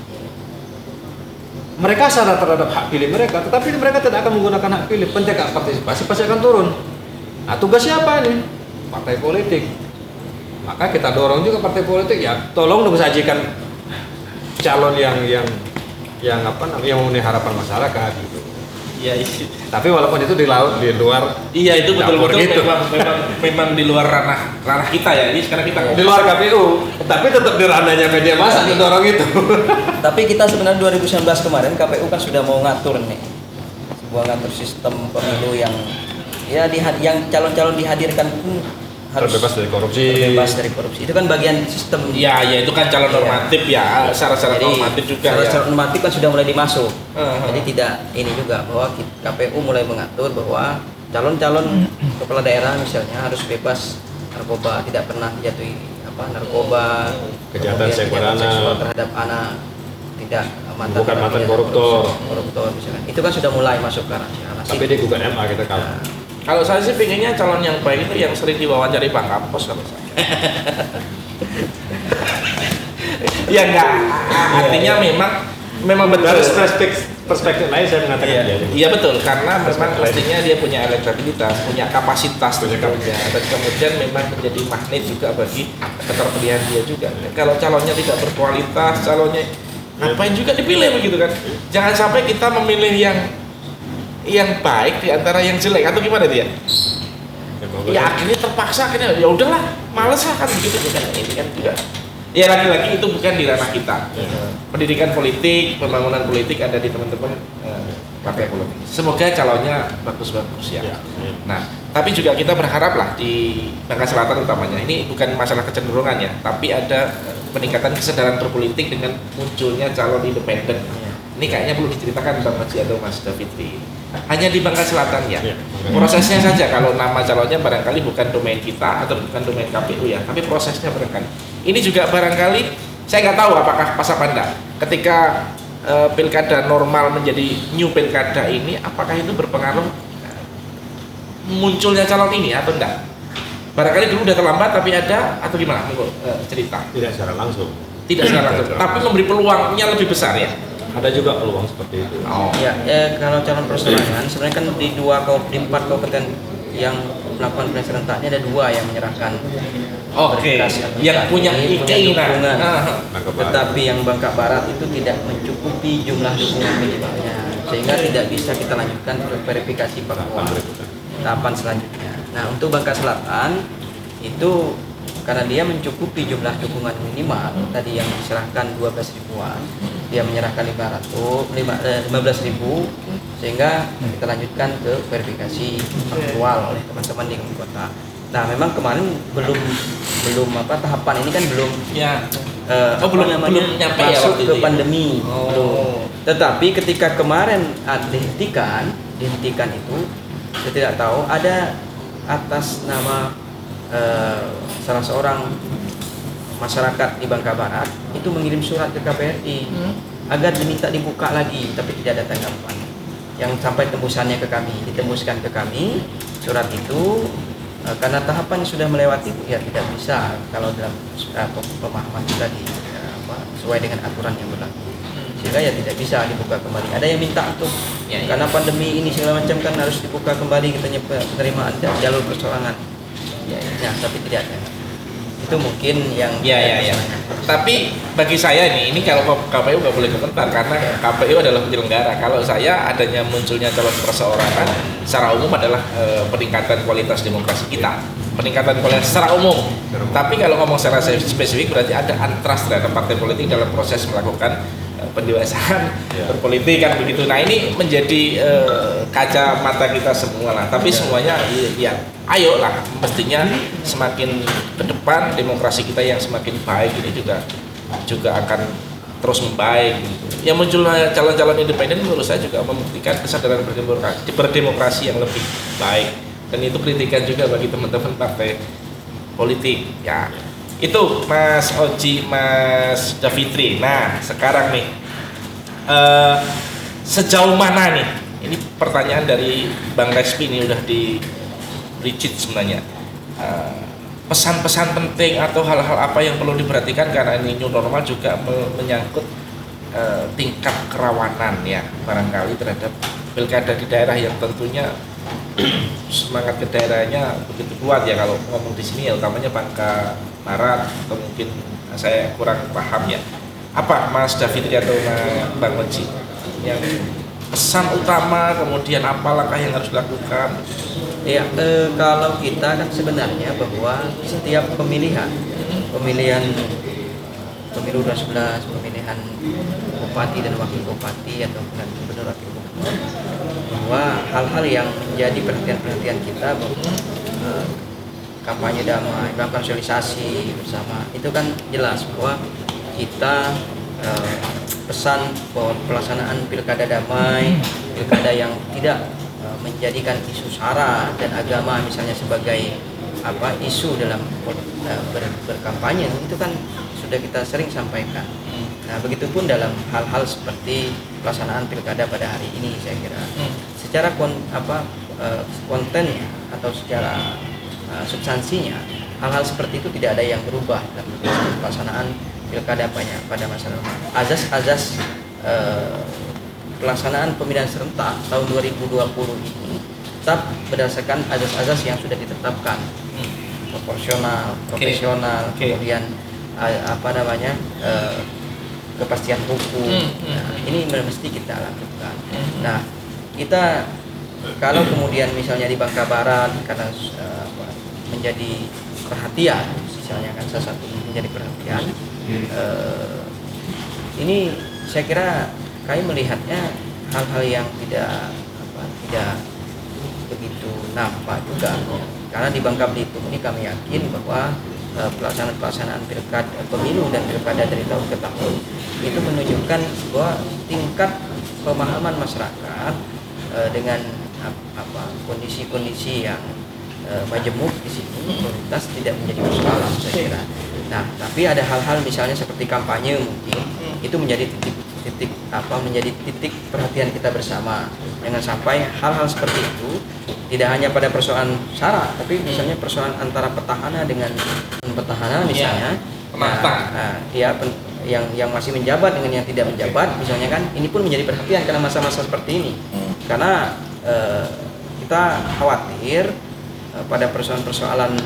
Mereka sadar terhadap hak pilih mereka, tetapi mereka tidak akan menggunakan hak pilih. Tingkat partisipasi pasti akan turun. Nah, tugas siapa ini? Partai politik. Maka kita dorong juga partai politik, ya tolong dong sajikan calon yang memenuhi harapan masyarakat gitu. Iya. Tapi walaupun itu di luar. Iya, itu betul-betul gitu. memang di luar ranah kita ya. Ini sekarang kita Di luar KPU, tapi tetap di ranahnya media massa mendorong itu. Tapi kita sebenarnya 2019 kemarin KPU kan sudah mau ngatur nih, ngatur sistem pemilu yang yang calon-calon dihadirkan pun harus terbebas dari korupsi. Itu kan bagian sistem. Ya, itu kan calon normatif ya, syarat-syarat normatif juga. Syarat normatif kan sudah mulai dimasuk. Uh-huh. Jadi tidak ini juga bahwa KPU mulai mengatur bahwa calon-calon kepala daerah misalnya harus bebas narkoba, tidak pernah dijatuhi narkoba, kejahatan seksual seksual terhadap anak, tidak bukan mantan koruptor misalnya. Itu kan sudah mulai masuk ke arah. Tapi dia gugat MA kita kalah. Kalau saya sih pengennya calon yang baik itu yang sering diwawancari Bang Kampos kalau saya. Ya enggak, artinya memang betul. Dari perspektif lain saya mengatakan iya betul, karena memang pastinya dia punya elektabilitas, punya kapasitas tentunya, dan kemudian memang menjadi magnet juga bagi keterpilihan dia juga. Kalau calonnya tidak berkualitas, calonnya ngapain juga dipilih begitu kan? Jangan sampai kita memilih yang baik di antara yang jelek atau gimana dia? Ya akhirnya terpaksa ya udahlah, males lah kan begitu kan. Ini kan juga. Ya lagi-lagi itu bukan di ranah kita. Pendidikan politik, pembangunan politik ada di teman-teman partai politik. Semoga calonnya bagus-bagus ya. Nah, tapi juga kita berharap lah di Bangka Selatan utamanya. Ini bukan masalah kecenderungan ya, tapi ada peningkatan kesadaran berpolitik dengan munculnya calon independen. Ini kayaknya perlu diceritakan Bang Haji atau Mas David. Hanya di Bangka Selatan ya. Prosesnya saja, kalau nama calonnya barangkali bukan domain kita atau bukan domain KPU ya, tapi prosesnya barangkali. Ini juga barangkali saya nggak tahu apakah pas apa enggak. Ketika pilkada normal menjadi new pilkada ini, apakah itu berpengaruh munculnya calon ini atau enggak? Barangkali dulu udah terlambat tapi ada atau gimana? Cerita. Tidak secara langsung. Tidak secara langsung, tapi memberi peluangnya lebih besar ya. Ada juga peluang seperti itu. Kalau calon perseorangan sebenarnya kan di 4 kabupaten yang melakukan pilihan serentaknya ada 2 yang menyerahkan Oke, yang punya keinginan. Tetapi yang Bangka Barat itu tidak mencukupi jumlah dukungan minimalnya, sehingga tidak bisa kita lanjutkan ke verifikasi faktual tahapan selanjutnya. Nah, untuk Bangka Selatan itu karena dia mencukupi jumlah dukungan minimal tadi yang diserahkan 12 ribuan, dia menyerahkan 15.000, sehingga kita lanjutkan ke verifikasi faktual oleh teman-teman di kota. Nah, memang kemarin belum tahapan ini kan belum belum nyampe masuk ya, ke pandemi. Oh. Tetapi ketika kemarin dihentikan itu, saya tidak tahu ada atas nama salah seorang masyarakat di Bangka Barat itu mengirim surat ke KPRI agar diminta dibuka lagi, tapi tidak ada tanggapan. Yang sampai tembusannya ke kami, ditembuskan ke kami surat itu. Karena tahapan sudah melewati, ya tidak bisa kalau dalam pemahaman kita sesuai dengan aturan yang berlaku, sehingga ya tidak bisa dibuka kembali. Ada yang minta tuh karena pandemi ini segala macam kan harus dibuka kembali katanya penerimaan jalur persoalan tapi tidak ada. Itu mungkin yang Tapi bagi saya ini kalau KPU nggak boleh komentar karena KPU adalah penyelenggara. Kalau saya adanya munculnya calon perseorangan secara umum adalah peningkatan kualitas demokrasi kita, peningkatan kualitas secara umum. Tapi kalau ngomong secara spesifik berarti ada antrust terhadap partai politik dalam proses melakukan pendewasaan berpolitik kan begitu. Nah, ini menjadi kaca mata kita semua lah. Tapi semuanya ayolah, mestinya semakin ke depan demokrasi kita yang semakin baik ini juga akan terus membaik. Yang muncul calon-calon independen menurut saya juga membuktikan kesadaran berdemokrasi yang lebih baik, dan itu kritikan juga bagi teman-teman partai politik ya. Itu Mas Oji, Mas Davitri. Nah, sekarang nih sejauh mana nih? Ini pertanyaan dari Bang Respi ini udah di Richard sebenarnya. Pesan-pesan penting atau hal-hal apa yang perlu diperhatikan karena ini new normal juga menyangkut tingkat kerawanan ya barangkali terhadap pilkada di daerah yang tentunya semangat ke daerahnya begitu kuat ya kalau ngomong di sini ya utamanya Bangka Barat atau mungkin saya kurang paham ya. Apa Mas Davitri atau Bang Oji yang pesan utama, kemudian apa langkah yang harus dilakukan? Ya, kalau kita kan sebenarnya bahwa setiap pemilihan pemilu 2011, pemilihan bupati dan wakil bupati atau gubernur wakil gubernur, bahwa hal-hal yang menjadi perhatian kita bahwa kampanye damai, melakukan sosialisasi bersama itu kan jelas bahwa kita pesan bahwa pelaksanaan pilkada damai, pilkada yang tidak menjadikan isu sara dan agama misalnya sebagai isu dalam berkampanye itu kan sudah kita sering sampaikan. Nah, begitupun dalam hal-hal seperti pelaksanaan pilkada pada hari ini saya kira secara kontennya atau secara substansinya hal-hal seperti itu tidak ada yang berubah dalam pelaksanaan pilkada pada masa lalu. Azas pelaksanaan pemilihan serentak tahun 2020 ini tetap berdasarkan azas-azas yang sudah ditetapkan, proporsional, profesional, kemudian kepastian hukum. Nah, ini mesti kita lakukan. Nah, kita kalau kemudian misalnya di Bangka Barat karena menjadi perhatian, misalnya kan salah satu menjadi perhatian, ini saya kira kami melihatnya hal-hal yang tidak begitu nampak juga, karena di Bangka Belitung ini kami yakin bahwa pelaksanaan pemilu dan pilkada dari tahun ke tahun itu menunjukkan bahwa tingkat pemahaman masyarakat dengan kondisi-kondisi yang majemuk di sini kualitas tidak menjadi persoalan saya kira. Nah, tapi ada hal-hal misalnya seperti kampanye mungkin itu menjadi titik perhatian kita bersama. Jangan sampai hal-hal seperti itu tidak hanya pada persoalan sara, tapi misalnya persoalan antara petahana dengan petahana misalnya, yang masih menjabat dengan yang tidak menjabat misalnya kan, ini pun menjadi perhatian karena masa-masa seperti ini. Karena kita khawatir pada persoalan-persoalan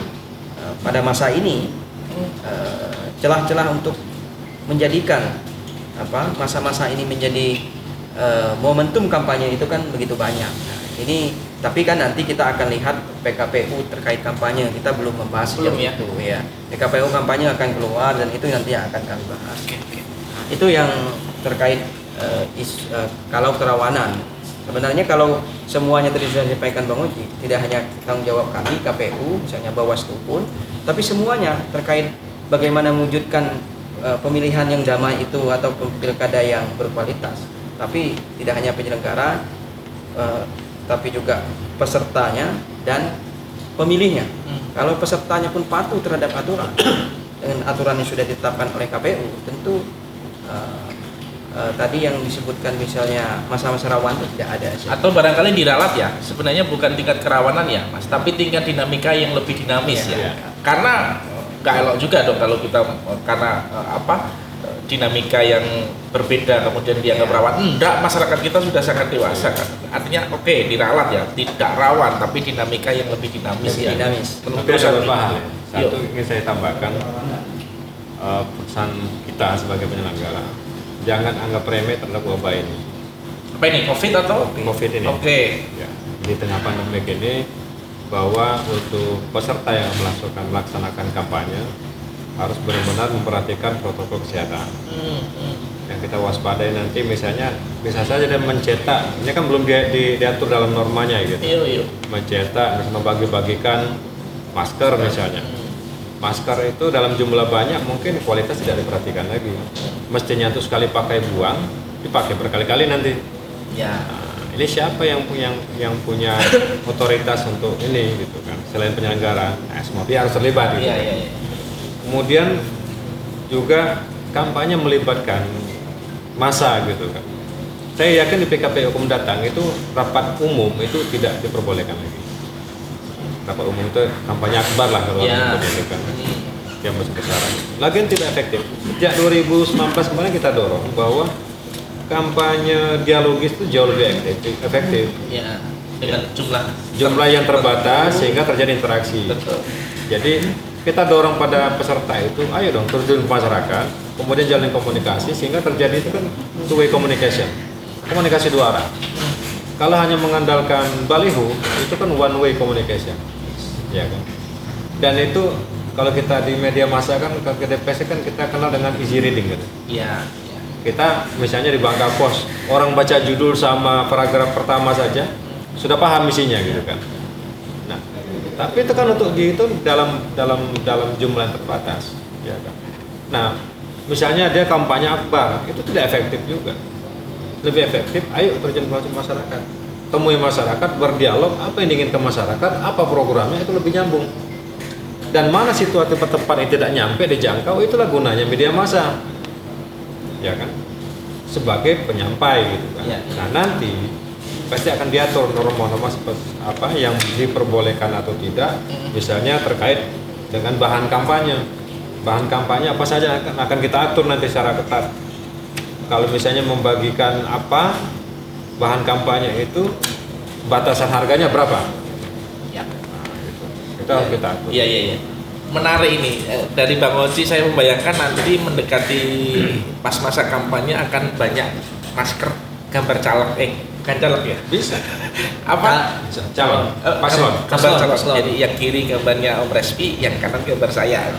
pada masa ini celah-celah untuk menjadikan masa-masa ini menjadi momentum kampanye itu kan begitu banyak. Nah, ini tapi kan nanti kita akan lihat PKPU terkait kampanye, kita belum membahas Belum yang itu ya. PKPU kampanye akan keluar dan itu nanti akan kami bahas. Nah, itu yang terkait kalau kerawanan. Sebenarnya kalau semuanya tadi sudah disampaikan Bang Oji, tidak hanya tanggung jawab kami KPU, misalnya Bawaslu pun, tapi semuanya terkait bagaimana mewujudkan pemilihan yang damai itu atau pilkada yang berkualitas. Tapi tidak hanya penyelenggara, tapi juga pesertanya dan pemilihnya. Kalau pesertanya pun patuh terhadap aturan dengan aturan yang sudah ditetapkan oleh KPU, tentu tadi yang disebutkan misalnya masa-masa rawan itu tidak ada. Atau barangkali diralat ya, sebenarnya bukan tingkat kerawanan ya Mas, tapi tingkat dinamika yang lebih dinamis ya. Karena nggak elok juga dong kalau kita karena dinamika yang berbeda kemudian dianggap rawan. Enggak, masyarakat kita sudah sangat dewasa kan. Artinya oke, diralat ya, tidak rawan tapi dinamika yang lebih dinamis ya. Dinamis. Tapi ada beberapa hal ya. Satu ingin saya tambahkan, pesan kita sebagai penyelenggara, jangan anggap remeh terhadap wabah ini. Apa ini, COVID atau? COVID ini. Oke. Ya, di tengah pandemi ini, bahwa untuk peserta yang melaksanakan kampanye harus benar-benar memperhatikan protokol kesehatan. Yang kita waspadai nanti misalnya bisa saja dia mencetak, ini kan belum diatur dalam normanya gitu. Iya. Mencetak, membagi-bagikan masker misalnya. Masker itu dalam jumlah banyak mungkin kualitas tidak diperhatikan lagi. Mestinya untuk sekali pakai buang, dipakai berkali-kali nanti. Ya. Ini siapa yang punya otoritas untuk ini gitu kan? Selain penyelenggara, semua pihak harus terlibat gitu. Iya. Kemudian juga kampanye melibatkan massa gitu kan. Saya yakin di PKPU mendatang itu rapat umum itu tidak diperbolehkan lagi. Rapat umum itu kampanye akbar lah kalau diperbolehkan. Yang besar-besaran. Lagian tidak efektif. Sejak 2019 kemarin kita dorong bahwa kampanye dialogis itu jauh lebih efektif. Ya, dengan jumlah yang terbatas sehingga terjadi interaksi. Betul. Jadi kita dorong pada peserta itu, ayo dong terjun ke masyarakat, kemudian jalin komunikasi sehingga terjadi itu kan two way communication, komunikasi dua arah. Kalau hanya mengandalkan baliho, itu kan one way communication, ya kan. Dan itu kalau kita di media massa kan, ke DPS kan kita kenal dengan easy reading gitu. Iya. Kita misalnya di Bangka Pos, orang baca judul sama paragraf pertama saja sudah paham isinya gitu kan. Nah, tapi itu kan untuk dihitung dalam jumlah yang terbatas, ya kan. Nah, misalnya dia kampanye akbar, itu tidak efektif juga. Lebih efektif, ayo terjun ke masyarakat, temui masyarakat, berdialog, apa yang diinginkan masyarakat, apa programnya, itu lebih nyambung. Dan mana situasi tempat yang tidak nyampe dijangkau, itulah gunanya media massa, ya kan, sebagai penyampai gitu kan. Ya. Nah nanti pasti akan diatur norma-norma apa yang diperbolehkan atau tidak, misalnya terkait dengan bahan kampanye. Bahan kampanye apa saja akan kita atur nanti secara ketat. Kalau misalnya membagikan apa bahan kampanye itu, batasan harganya berapa? Ya. Nah, itu harus kita atur. Iya. Menarik ini, dari Bang Oji saya membayangkan nanti mendekati pas masa kampanye akan banyak masker gambar caleg, bukan caleg ya? Bisa. Apa? Calon, paslon. Gambar calon. Jadi yang kiri gambarnya Om Respi, yang kanan gambar saya.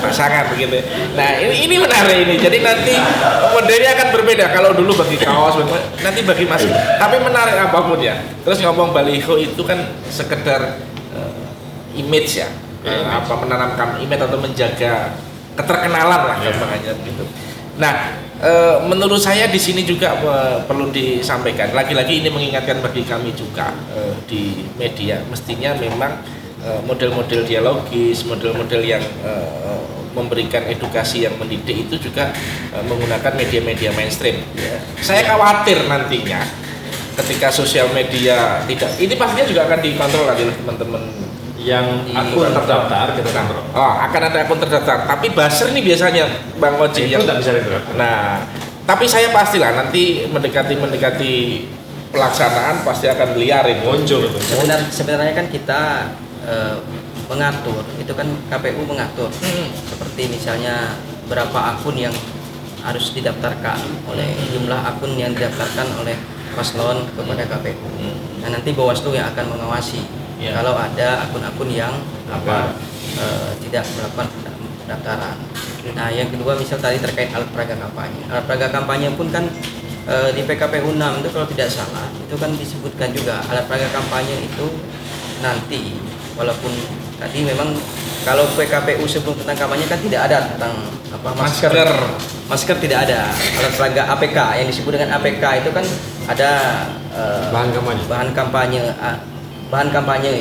Pasangan begitu. Nah ini menarik ini. Jadi nanti modelnya akan berbeda. Kalau dulu bagi kaos, nanti bagi masker. Tapi menarik apapun ya. Terus ngomong baliho itu kan sekedar image ya. Menanamkan image atau menjaga keterkenalan lah gampangannya gitu. Nah, menurut saya di sini juga perlu disampaikan. Lagi-lagi ini mengingatkan bagi kami juga di media, mestinya memang model-model dialogis, model-model yang memberikan edukasi yang mendidik itu juga menggunakan media-media mainstream. Ya. Saya khawatir nantinya ketika sosial media tidak, ini pastinya juga akan dikontrol oleh teman-teman yang akun terdaftar kita kontrol. Akan ada akun terdaftar. Tapi buzzer ini biasanya Bang Oji itu yang tidak bisa diterapkan. Nah, tapi saya pastilah nanti mendekati pelaksanaan pasti akan liar itu. Muncul. Sebenarnya kan kita mengatur, itu kan KPU mengatur seperti misalnya berapa akun yang harus didaftarkan oleh jumlah akun yang didaftarkan oleh paslon kepada KPU. Nah, nanti Bawaslu yang akan mengawasi kalau ada akun-akun yang tidak melakukan pendaftaran. Nah, yang kedua misal tadi terkait alat peraga kampanye. Alat peraga kampanye pun kan di PKPU 6 itu kalau tidak salah itu kan disebutkan juga alat peraga kampanye itu nanti walaupun tadi memang kalau PKPU sebelum tentang kampanye kan tidak ada tentang masker tidak ada. Alat peraga APK yang disebut dengan APK itu kan ada bahan kampanye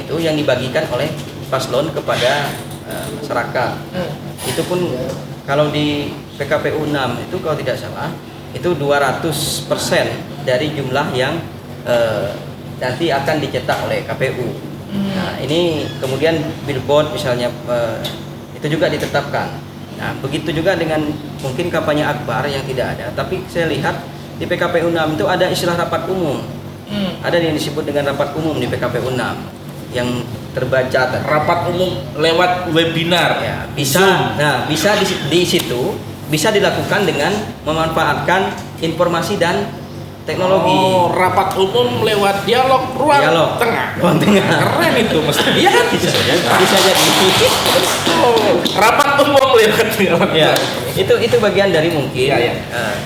itu yang dibagikan oleh paslon kepada masyarakat. Itu pun kalau di PKPU 6 itu kalau tidak salah itu 200% dari jumlah yang nanti akan dicetak oleh KPU. Nah, ini kemudian billboard misalnya itu juga ditetapkan. Nah, begitu juga dengan mungkin kampanye akbar yang tidak ada, tapi saya lihat di PKPU 6 itu ada istilah rapat umum. Ada yang disebut dengan rapat umum di PKPU 6 yang terbaca rapat umum lewat webinar ya, bisa. Nah, bisa di situ bisa dilakukan dengan memanfaatkan informasi dan teknologi. Oh, rapat umum lewat ruang tengah. Keren itu mesti. Iya kan? Bisa jadi. Oh, rapat umum lewat ya. Itu bagian dari mungkin.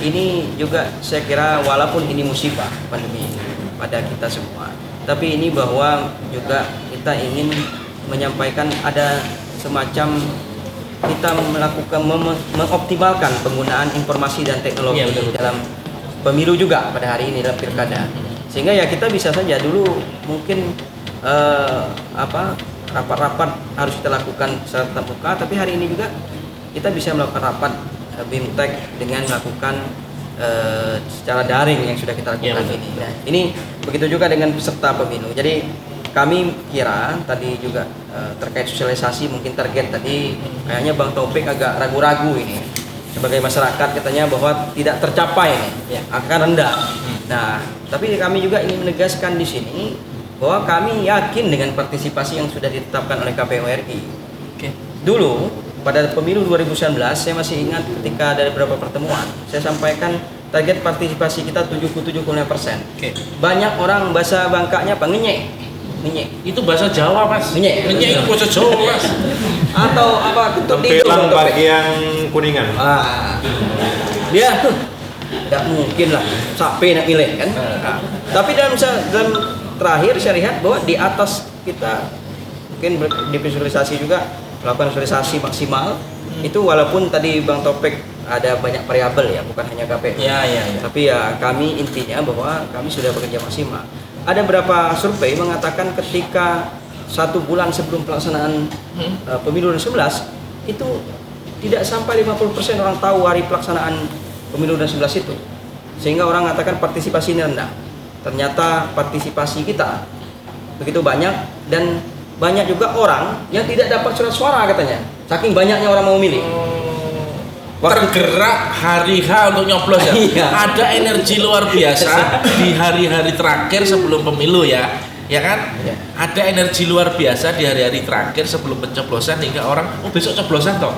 Ini juga saya kira walaupun ini musibah pandemi ini pada kita semua, tapi ini bahwa juga kita ingin menyampaikan ada semacam kita melakukan mengoptimalkan penggunaan informasi dan teknologi dalam pemilu juga pada hari ini dalam pilkada, sehingga ya kita bisa saja dulu mungkin rapat-rapat harus kita lakukan secara tatap muka, tapi hari ini juga kita bisa melakukan rapat BIMTEK dengan melakukan secara daring yang sudah kita lakukan ini. Nah, ini begitu juga dengan peserta pemilu. Jadi kami kira tadi juga terkait sosialisasi mungkin target tadi kayaknya Bang Taufik agak ragu-ragu ini. Sebagai masyarakat katanya bahwa tidak tercapai nih, akan rendah. Nah, tapi kami juga ingin menegaskan di sini bahwa kami yakin dengan partisipasi yang sudah ditetapkan oleh KPU RI. Dulu pada pemilu 2019 saya masih ingat ketika ada beberapa pertemuan saya sampaikan target partisipasi kita 77,5%. Banyak orang bahasa Bangkanya apa ngenyek. Itu bahasa Jawa, Mas. Ngenyek itu bahasa Jawa, Mas. Atau apa kentut itu bagian kuningan. Dia nggak mungkin lah sampai nak milih kan. Tapi dalam terakhir saya lihat bahwa di atas kita mungkin di visualisasi juga melakukan visualisasi maksimal. Itu walaupun tadi Bang Topik ada banyak variabel ya, bukan hanya KPU. Tapi ya kami intinya bahwa kami sudah bekerja maksimal. Ada beberapa survei mengatakan ketika 1 bulan sebelum pelaksanaan pemilu 2011 itu tidak sampai 50% orang tahu hari pelaksanaan pemilu 2011 itu, sehingga orang mengatakan partisipasi ini rendah. Ternyata partisipasi kita begitu banyak dan banyak juga orang yang tidak dapat surat suara katanya, saking banyaknya orang mau milih. Tergerak hari H untuk nyoblos ya. Ada energi luar biasa di hari-hari terakhir sebelum pemilu ya kan? Ada energi luar biasa di hari-hari terakhir sebelum pencoblosan hingga orang besok coblosan toh.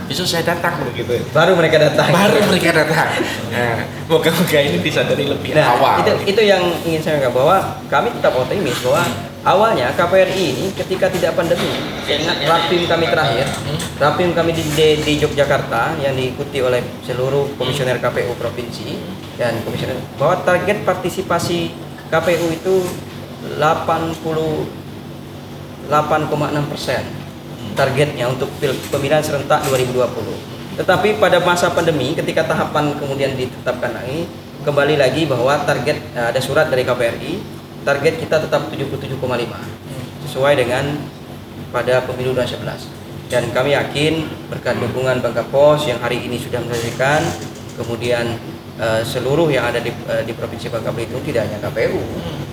Besok saya datang begitu. Baru mereka datang. Moga-moga ini disadari lebih awal. Itu yang ingin saya katakan bahwa kami tetap optimis bahwa awalnya KPRI ini ketika tidak pandemi, saya ingat rapim kami terakhir, rapim kami di Yogyakarta yang diikuti oleh seluruh komisioner KPU provinsi dan komisioner, bahwa target partisipasi KPU itu 88,6% targetnya untuk pemilihan serentak 2020. Tetapi pada masa pandemi ketika tahapan kemudian ditetapkan lagi, kembali lagi bahwa target ada surat dari KPRI, target kita tetap 77,5 sesuai dengan pada pemilu 2011. Dan kami yakin berkat dukungan Bang Kapos yang hari ini sudah menyelesaikan, kemudian seluruh yang ada di Provinsi Bangka Belitung, tidak hanya KPU,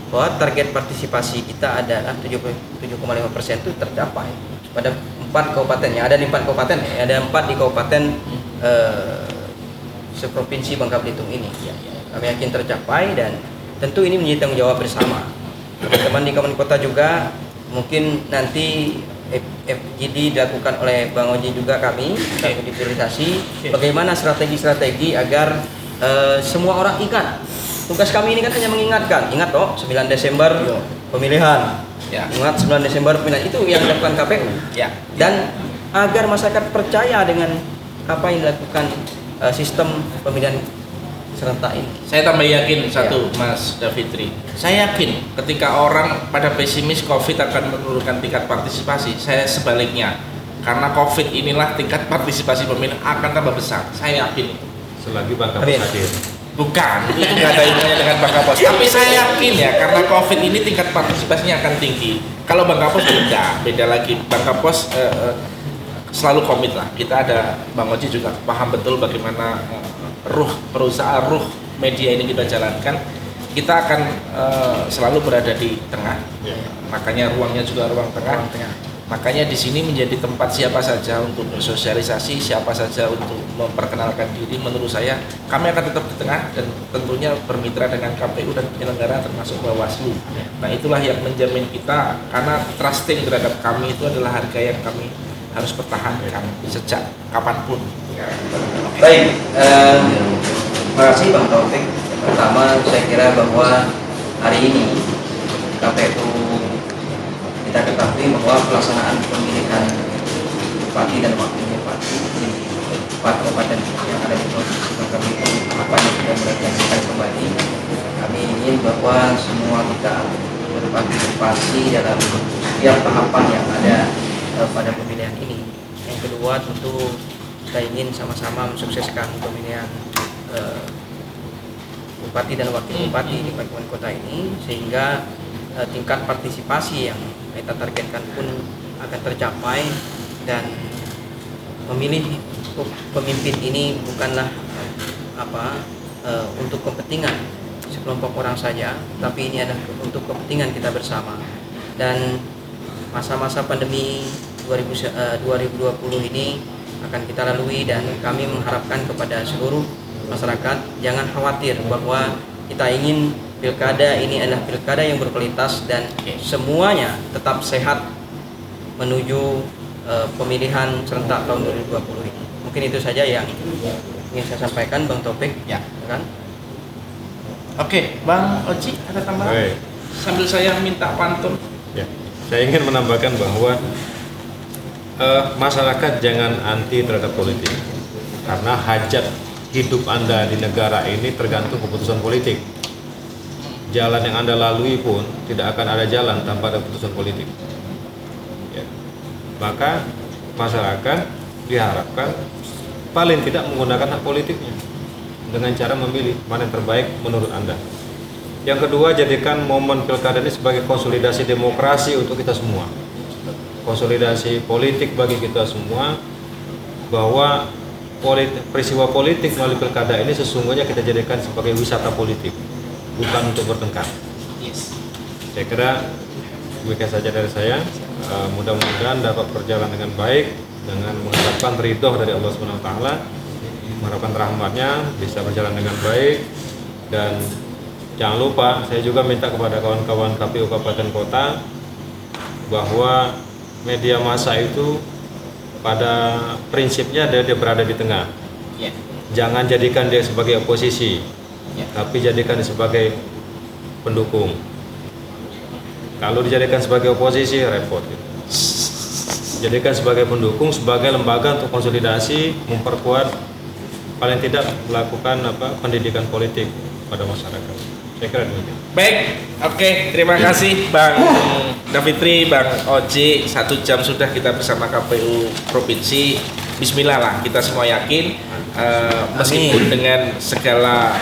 bahwa target partisipasi kita adalah 77,5% itu tercapai pada 4 kabupaten yang ada di 4 kabupaten ya, ada 4 di kabupaten seprovinsi Bangka Belitung ini. Kami yakin tercapai dan tentu ini menjadi tanggung jawab bersama. Teman-teman di kabupaten kota juga mungkin nanti FGD dilakukan oleh Bang Oji juga kami diverifikasi bagaimana strategi-strategi agar semua orang ingat. Tugas kami ini kan hanya mengingatkan, ingat toh 9 Desember pemilihan. Ya. Ingat 9 Desember pemilihan itu yang dilakukan KPU. Ya. Dan agar masyarakat percaya dengan apa yang dilakukan sistem pemilihan serentak ini. Saya tambah yakin satu, Mas Davitri. Saya yakin ketika orang pada pesimis COVID akan menurunkan tingkat partisipasi, saya sebaliknya. Karena COVID inilah tingkat partisipasi pemilih akan tambah besar. Saya yakin itu. Selagi Bang Kapos hadir. Bukan, itu nggak ada hubungannya dengan Bang Kapos. Tapi saya yakin ya, karena COVID ini tingkat partisipasinya akan tinggi. Kalau Bang Kapos beda lagi. Bang Kapos selalu komit lah. Kita ada Bang Oji juga paham betul bagaimana ruh perusahaan, ruh media ini kita jalankan. Kita akan selalu berada di tengah. Makanya ruangnya juga ruang tengah. Makanya di sini menjadi tempat siapa saja untuk bersosialisasi, siapa saja untuk memperkenalkan diri. Menurut saya, kami akan tetap di tengah dan tentunya bermitra dengan KPU dan penyelenggara termasuk Bawaslu. Nah, itulah yang menjamin kita, karena trusting terhadap kami itu adalah harga yang kami harus pertahankan sejak kapanpun. Baik, terima kasih Bang Taufik. Pertama, saya kira bahwa hari ini KPU kita ketahui bahwa pelaksanaan pemilihan bupati dan wakil bupati di 4 kabupaten yang ada di provinsi kami apa yang sudah merealisasikan kembali. Kami ingin bahwa semua kita berpartisipasi dalam setiap tahapan yang ada pada pemilihan ini. Yang kedua, tentu kita ingin sama-sama mensukseskan pemilihan bupati dan wakil bupati di Pakuan Kota ini, sehingga tingkat partisipasi yang kita targetkan pun akan tercapai, dan memilih pemimpin ini bukanlah untuk kepentingan sekelompok orang saja, tapi ini adalah untuk kepentingan kita bersama. Dan masa-masa pandemi 2020 ini akan kita lalui, dan kami mengharapkan kepada seluruh masyarakat jangan khawatir bahwa kita ingin pilkada ini adalah pilkada yang berkualitas dan semuanya tetap sehat menuju pemilihan serentak tahun 2020 ini. Mungkin itu saja yang ingin saya sampaikan, Bang Taufik. Ya. Kan? Oke, Bang Oji ada tambahan? Baik. Sambil saya minta pantun. Ya, saya ingin menambahkan bahwa masyarakat jangan anti terhadap politik, karena hajat hidup Anda di negara ini tergantung keputusan politik. Jalan yang Anda lalui pun tidak akan ada jalan tanpa ada keputusan politik. Ya. Maka masyarakat diharapkan paling tidak menggunakan hak politiknya dengan cara memilih mana yang terbaik menurut Anda. Yang kedua, jadikan momen pilkada ini sebagai konsolidasi demokrasi untuk kita semua. Konsolidasi politik bagi kita semua, bahwa peristiwa politik melalui pilkada ini sesungguhnya kita jadikan sebagai wisata politik, bukan untuk bertengkar. Yes. Saya kira demikian saja dari saya. Mudah-mudahan dapat berjalan dengan baik, dengan mengharapkan ridho dari Allah SWT, mengharapkan rahmatnya bisa berjalan dengan baik. Dan jangan lupa, saya juga minta kepada kawan-kawan KPU Kabupaten Kota bahwa media massa itu pada prinsipnya dia berada di tengah. Yeah. Jangan jadikan dia sebagai oposisi, tapi jadikan dia sebagai pendukung. Kalau dijadikan sebagai oposisi, repot. Jadikan sebagai pendukung, sebagai lembaga untuk konsolidasi, memperkuat, paling tidak melakukan pendidikan politik pada masyarakat. Saya kira demikian. Baik, oke, terima kasih Bang Davitri, Bang Oji. 1 jam sudah kita bersama KPU Provinsi. Bismillah lah, kita semua yakin meskipun dengan segala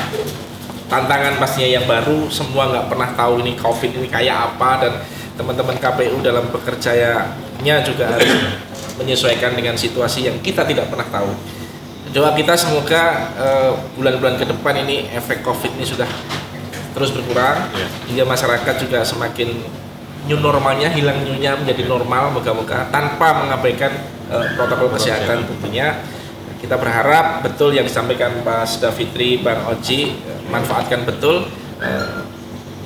tantangan pastinya yang baru, semua nggak pernah tahu ini COVID ini kayak apa, dan teman-teman KPU dalam bekerjanya juga harus menyesuaikan dengan situasi yang kita tidak pernah tahu. Doa kita semoga bulan-bulan ke depan ini efek COVID ini sudah terus berkurang, hingga masyarakat juga semakin new normalnya, hilang new-nya menjadi normal, moga-moga tanpa mengabaikan protokol kesehatan tentunya. Kita berharap betul yang disampaikan Pak Davitri, Bang Oji, manfaatkan betul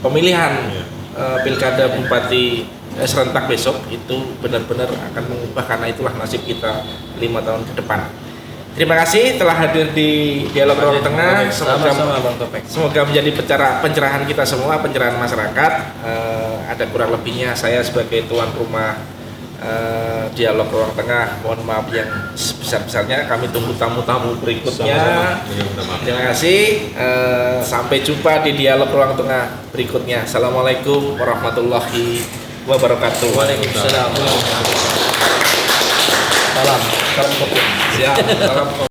pemilihan pilkada Bupati serentak besok itu benar-benar akan mengubah, karena itulah nasib kita 5 tahun ke depan. Terima kasih telah hadir di Dialog Ruang Tengah. Sama-sama Bang Topik. Semoga menjadi pencerahan kita semua, pencerahan masyarakat. Ada kurang lebihnya saya sebagai tuan rumah Dialog Ruang Tengah, mohon maaf yang sebesar-besarnya. Kami tunggu tamu-tamu berikutnya. Terima kasih. Sampai jumpa di Dialog Ruang Tengah berikutnya. Assalamualaikum warahmatullahi wabarakatuh. Waalaikumsalam. Salam kopi. Siap. Salam.